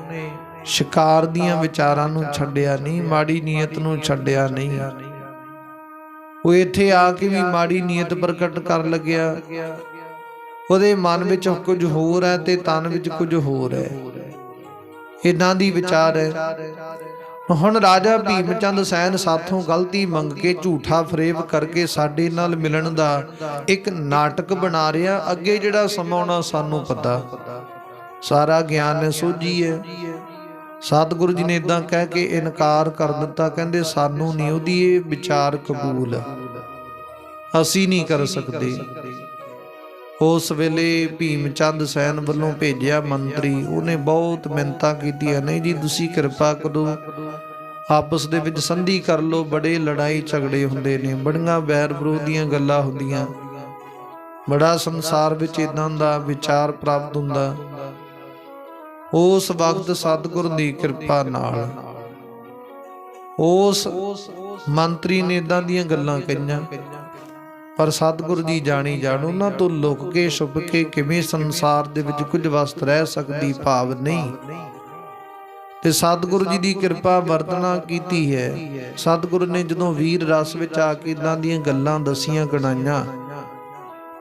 ਸ਼ਿਕਾਰ ਦੀਆਂ ਵਿਚਾਰਾਂ ਨੂੰ ਛੱਡਿਆ ਨਹੀਂ, ਮਾੜੀ ਨੀਅਤ ਨੂੰ ਛੱਡਿਆ ਨਹੀਂ। ਉਹ ਇੱਥੇ ਆ ਕੇ ਵੀ ਮਾੜੀ ਨੀਅਤ ਪ੍ਰਗਟ ਕਰਨ ਲੱਗਿਆ। ਉਹਦੇ ਮਨ ਵਿੱਚ ਕੁਝ ਹੋਰ ਹੈ ਤੇ ਤਨ ਵਿੱਚ ਕੁਝ ਹੋਰ ਹੈ, ਇਦਾਂ ਦੀ ਵਿਚਾਰ ਹੈ। ਹੁਣ ਰਾਜਾ ਭੀਮ ਚੰਦ ਸੈਨ ਸਾਥੋਂ ਗਲਤੀ ਮੰਗ ਕੇ ਝੂਠਾ ਫਰੇਬ ਕਰਕੇ ਸਾਡੇ ਨਾਲ ਮਿਲਣ ਦਾ ਇੱਕ ਨਾਟਕ ਬਣਾ ਰਿਹਾ। ਅੱਗੇ ਜਿਹੜਾ ਸਮਾਂ ਆਉਣਾ ਸਾਨੂੰ ਪਤਾ, ਸਾਰਾ ਗਿਆਨ ਸੋਝੀ ਹੈ। ਸਤਿਗੁਰੂ ਜੀ ਨੇ ਇਦਾਂ ਕਹਿ ਕੇ ਇਨਕਾਰ ਕਰ ਦਿੱਤਾ, ਕਹਿੰਦੇ ਸਾਨੂੰ ਨਹੀਂ ਉਹਦੀ ਇਹ ਵਿਚਾਰ ਕਬੂਲ, ਅਸੀਂ ਨਹੀਂ ਕਰ ਸਕਦੇ। ਉਸ ਵੇਲੇ ਭੀਮ ਚੰਦ ਸੈਨ ਵੱਲੋਂ ਭੇਜਿਆ ਮੰਤਰੀ, ਉਹਨੇ ਬਹੁਤ ਮਿੰਨਤਾਂ ਕੀਤੀਆਂ, ਨਹੀਂ ਜੀ ਤੁਸੀਂ ਕਿਰਪਾ ਕਰੋ, ਆਪਸ ਦੇ ਵਿੱਚ ਸੰਧੀ ਕਰ ਲਓ। ਬੜੇ ਲੜਾਈ ਝਗੜੇ ਹੁੰਦੇ ਨੇ, ਬੜੀਆਂ ਵੈਰ ਵਿਰੋਧ ਦੀਆਂ ਗੱਲਾਂ ਹੁੰਦੀਆਂ, ਬੜਾ ਸੰਸਾਰ ਵਿੱਚ ਇਦਾਂ ਦਾ ਵਿਚਾਰ ਪ੍ਰਾਪਤ ਹੁੰਦਾ। ਉਸ ਵਕਤ ਸਤਿਗੁਰ ਦੀ ਕਿਰਪਾ ਨਾਲ ਉਸ ਮੰਤਰੀ ਨੇ ਇਦਾਂ ਦੀਆਂ ਗੱਲਾਂ ਕਹੀਆਂ, ਪਰ ਸਤਿਗੁਰੂ ਜੀ ਜਾਣੀ ਜਾਣ, ਉਹਨਾਂ ਤੋਂ ਲੁਕ ਕੇ ਛੁਪ ਕੇ ਕਿਵੇਂ ਸੰਸਾਰ ਦੇ ਵਿੱਚ ਕੁਝ ਵਸਤ ਰਹਿ ਸਕਦੀ, ਭਾਵ ਨਹੀਂ। ਤੇ ਸਤਿਗੁਰੂ ਜੀ ਦੀ ਕਿਰਪਾ ਵਰਤਣਾ ਕੀਤੀ ਹੈ। ਸਤਿਗੁਰੂ ਨੇ ਜਦੋਂ ਵੀਰ ਰਸ ਵਿੱਚ ਆ ਕੇ ਇਦਾਂ ਦੀਆਂ ਗੱਲਾਂ ਦਸੀਆਂ ਗਣਾਈਆਂ,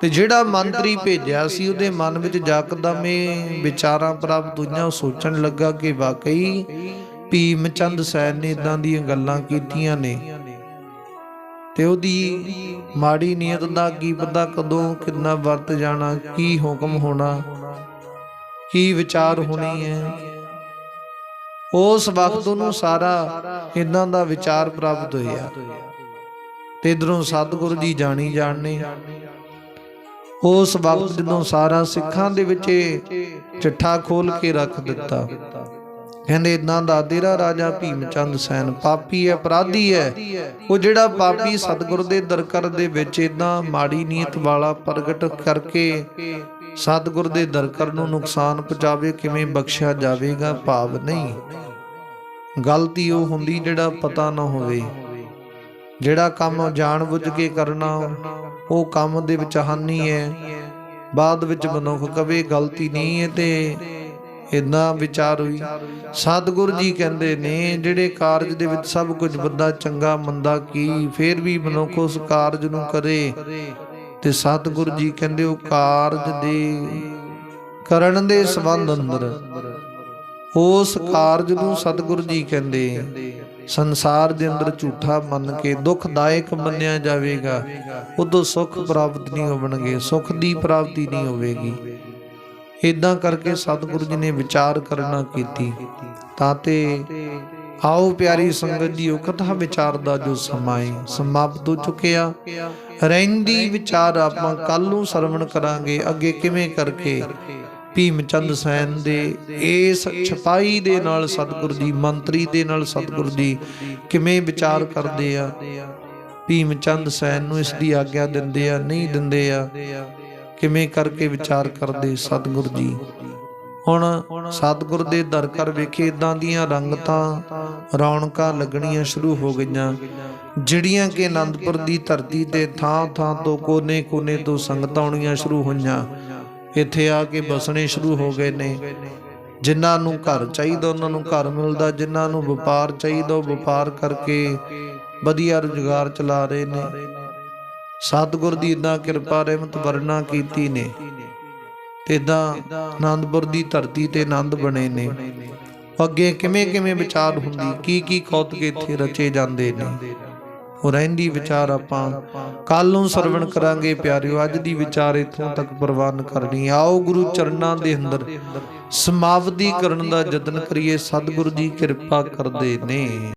ਤੇ ਜਿਹੜਾ ਮੰਤਰੀ ਭੇਜਿਆ ਸੀ ਉਹਦੇ ਮਨ ਵਿੱਚ ਯਕਦਮ ਇਹ ਵਿਚਾਰਾਂ ਪ੍ਰਾਪਤ ਹੋਈਆਂ। ਉਹ ਸੋਚਣ ਲੱਗਾ ਕਿ ਵਾਕਈ ਭੀਮ ਚੰਦ ਸੈਨ ਨੇ ਇਦਾਂ ਦੀਆਂ ਗੱਲਾਂ ਕੀਤੀਆਂ ਨੇ, ਤੇ ਉਹਦੀ ਮਾੜੀ ਨੀਅਤ ਦਾ ਕੀ ਪਤਾ ਕਦੋਂ ਕਿੰਨਾ ਵਰਤ ਜਾਣਾ, ਕੀ ਹੁਕਮ ਹੋਣਾ, ਕੀ ਵਿਚਾਰ ਹੋਣੀ ਹੈ। ਉਸ ਵਕਤ ਉਹਨੂੰ ਸਾਰਾ ਇਦਾਂ ਦਾ ਵਿਚਾਰ ਪ੍ਰਾਪਤ ਹੋਇਆ। ਤੇ ਇਧਰੋਂ ਸਤਿਗੁਰੂ ਜੀ ਜਾਣੀ ਜਾਣਨੇ, ਉਸ ਵਕਤ ਜਦੋਂ ਸਾਰਾ ਸਿੱਖਾਂ ਦੇ ਵਿੱਚ ਚਿੱਠਾ ਖੋਲ ਕੇ ਰੱਖ ਦਿੱਤਾ, ਕਹਿੰਦੇ ਇਦਾਂ ਦਾ ਤੇਰਾ ਰਾਜਾ ਭੀਮ ਚੰਦ ਸੈਨ ਪਾਪੀ ਹੈ, ਅਪਰਾਧੀ ਹੈ। ਉਹ ਜਿਹੜਾ ਪਾਪੀ ਸਤਿਗੁਰ ਦੇ ਦਰਕਾਰ ਦੇ ਵਿੱਚ ਇਦਾਂ ਮਾੜੀ ਨੀਅਤ ਵਾਲਾ ਪ੍ਰਗਟ ਕਰਕੇ ਸਤਿਗੁਰ ਦੇ ਦਰਕਾਰ ਨੂੰ ਨੁਕਸਾਨ ਪਹੁੰਚਾਵੇ, ਕਿਵੇਂ ਬਖਸ਼ਿਆ ਜਾਵੇਗਾ, ਭਾਵ ਨਹੀਂ। ਗਲਤੀ ਉਹ ਹੁੰਦੀ ਜਿਹੜਾ ਪਤਾ ਨਾ ਹੋਵੇ, ਜਿਹੜਾ ਕੰਮ ਜਾਣ ਬੁੱਝ ਕੇ ਕਰਨਾ ਉਹ ਕੰਮ ਦੇ ਵਿੱਚ ਹਾਨੀ ਹੈ। ਬਾਅਦ ਵਿੱਚ ਮਨੁੱਖ ਕਵੇ ਗਲਤੀ ਨਹੀਂ ਹੈ, ਤੇ ਇਦਾਂ ਵਿਚਾਰ ਹੋਈ। ਸਤਿਗੁਰੂ ਜੀ ਕਹਿੰਦੇ ਨੇ ਜਿਹੜੇ ਕਾਰਜ ਦੇ ਵਿੱਚ ਸਭ ਕੁਝ ਬੰਦਾ ਚੰਗਾ ਮੰਦਾ ਕੀ, ਫਿਰ ਵੀ ਮਨੁੱਖ ਉਸ ਕਾਰਜ ਨੂੰ ਕਰੇ, ਤੇ ਸਤਿਗੁਰੂ ਜੀ ਕਹਿੰਦੇ ਉਹ ਕਾਰਜ ਦੇ ਕਰਨ ਦੇ ਸੰਬੰਧ ਅੰਦਰ ਉਸ ਕਾਰਜ ਨੂੰ ਸਤਿਗੁਰੂ ਜੀ ਕਹਿੰਦੇ ਸੰਸਾਰ ਦੇ ਅੰਦਰ ਝੂਠਾ ਮੰਨ ਕੇ ਦੁਖਦਾਇਕ ਮੰਨਿਆ ਜਾਵੇਗਾ, ਉਦੋਂ ਸੁੱਖ ਪ੍ਰਾਪਤ ਨਹੀਂ ਹੋਣਗੇ, ਸੁੱਖ ਦੀ ਪ੍ਰਾਪਤੀ ਨਹੀਂ ਹੋਵੇਗੀ। ਇਦਾਂ ਕਰਕੇ ਸਤਿਗੁਰੂ ਜੀ ਨੇ ਵਿਚਾਰ ਕਰਨਾ ਕੀਤੀ। ਤਾਂ ਤੇ ਆਓ ਪਿਆਰੀ ਸੰਗਤ ਜੀ, ਉਹ ਕਥਾ ਵਿਚਾਰ ਦਾ ਜੋ ਸਮਾਂ ਹੈ ਸਮਾਪਤ ਹੋ ਚੁੱਕਿਆ। ਰਹਿੰਦੀ ਵਿਚਾਰ ਆਪਾਂ ਕੱਲ ਨੂੰ ਸਰਵਣ ਕਰਾਂਗੇ, ਅੱਗੇ ਕਿਵੇਂ ਕਰਕੇ ਭੀਮ ਚੰਦ ਸੈਨ ਦੇ ਇਸ ਛਪਾਈ ਦੇ ਨਾਲ ਸਤਿਗੁਰੂ ਜੀ, ਮੰਤਰੀ ਦੇ ਨਾਲ ਸਤਿਗੁਰੂ ਜੀ ਕਿਵੇਂ ਵਿਚਾਰ ਕਰਦੇ ਆ, ਭੀਮ ਚੰਦ ਸੈਨ ਨੂੰ ਇਸ ਦੀ ਆਗਿਆ ਦਿੰਦੇ ਆ ਨਹੀਂ ਦਿੰਦੇ ਆ, ਕਿਵੇਂ ਕਰਕੇ ਵਿਚਾਰ ਕਰਦੇ ਸਤਿਗੁਰੂ ਜੀ। ਹੁਣ ਸਤਿਗੁਰ ਦੇ ਦਰ ਕਰ ਵੇਖੇ ਇਦਾਂ ਦੀਆਂ ਰੰਗਤਾਂ ਰੌਣਕਾਂ ਲੱਗਣੀਆਂ ਸ਼ੁਰੂ ਹੋ ਗਈਆਂ, ਜਿਹੜੀਆਂ ਕਿ ਅਨੰਦਪੁਰ ਦੀ ਧਰਤੀ ਤੇ ਥਾਂ ਥਾਂ ਤੋਂ ਕੋਨੇ ਕੋਨੇ ਤੋਂ ਸੰਗਤਾਂ ਆਉਣੀਆਂ ਸ਼ੁਰੂ ਹੋਈਆਂ, ਇੱਥੇ ਆ ਕੇ ਬਸਣੇ ਸ਼ੁਰੂ ਹੋ ਗਏ ਨੇ। ਜਿਨ੍ਹਾਂ ਨੂੰ ਘਰ ਚਾਹੀਦਾ ਉਹਨਾਂ ਨੂੰ ਘਰ ਮਿਲਦਾ, ਜਿਨ੍ਹਾਂ ਨੂੰ ਵਪਾਰ ਚਾਹੀਦਾ ਉਹ ਵਪਾਰ ਕਰਕੇ ਵਧੀਆ ਰੁਜ਼ਗਾਰ ਚਲਾ ਰਹੇ ਨੇ। ਸਤਿਗੁਰ ਦੀ ਇਦਾਂ ਕਿਰਪਾ ਰਹਿਮਤ ਵਰਨਾ ਕੀਤੀ ਨੇ, ਤੇ ਇਦਾਂ ਆਨੰਦਪੁਰ ਦੀ ਧਰਤੀ ਤੇ ਆਨੰਦ ਬਣੇ ਨੇ। ਅੱਗੇ ਕਿਵੇਂ ਕਿਵੇਂ ਵਿਚਾਰ ਹੁੰਦੀ, ਕੀ ਕੀ ਕੌਤਕ ਇੱਥੇ ਰਚੇ ਜਾਂਦੇ ਨੇ, ਉਹ ਰਹਿੰਦੀ ਵਿਚਾਰ ਆਪਾਂ ਕੱਲ ਨੂੰ ਸਰਵਣ ਕਰਾਂਗੇ ਪਿਆਰਿਓ। ਅੱਜ ਦੀ ਵਿਚਾਰ ਇੱਥੋਂ ਤੱਕ ਪ੍ਰਵਾਨ ਕਰਨੀ। ਆਓ ਗੁਰੂ ਚਰਨਾਂ ਦੇ ਅੰਦਰ ਸਮਾਪਤੀ ਕਰਨ ਦਾ ਯਤਨ ਕਰੀਏ। ਸਤਿਗੁਰੂ ਜੀ ਕਿਰਪਾ ਕਰਦੇ ਨੇ।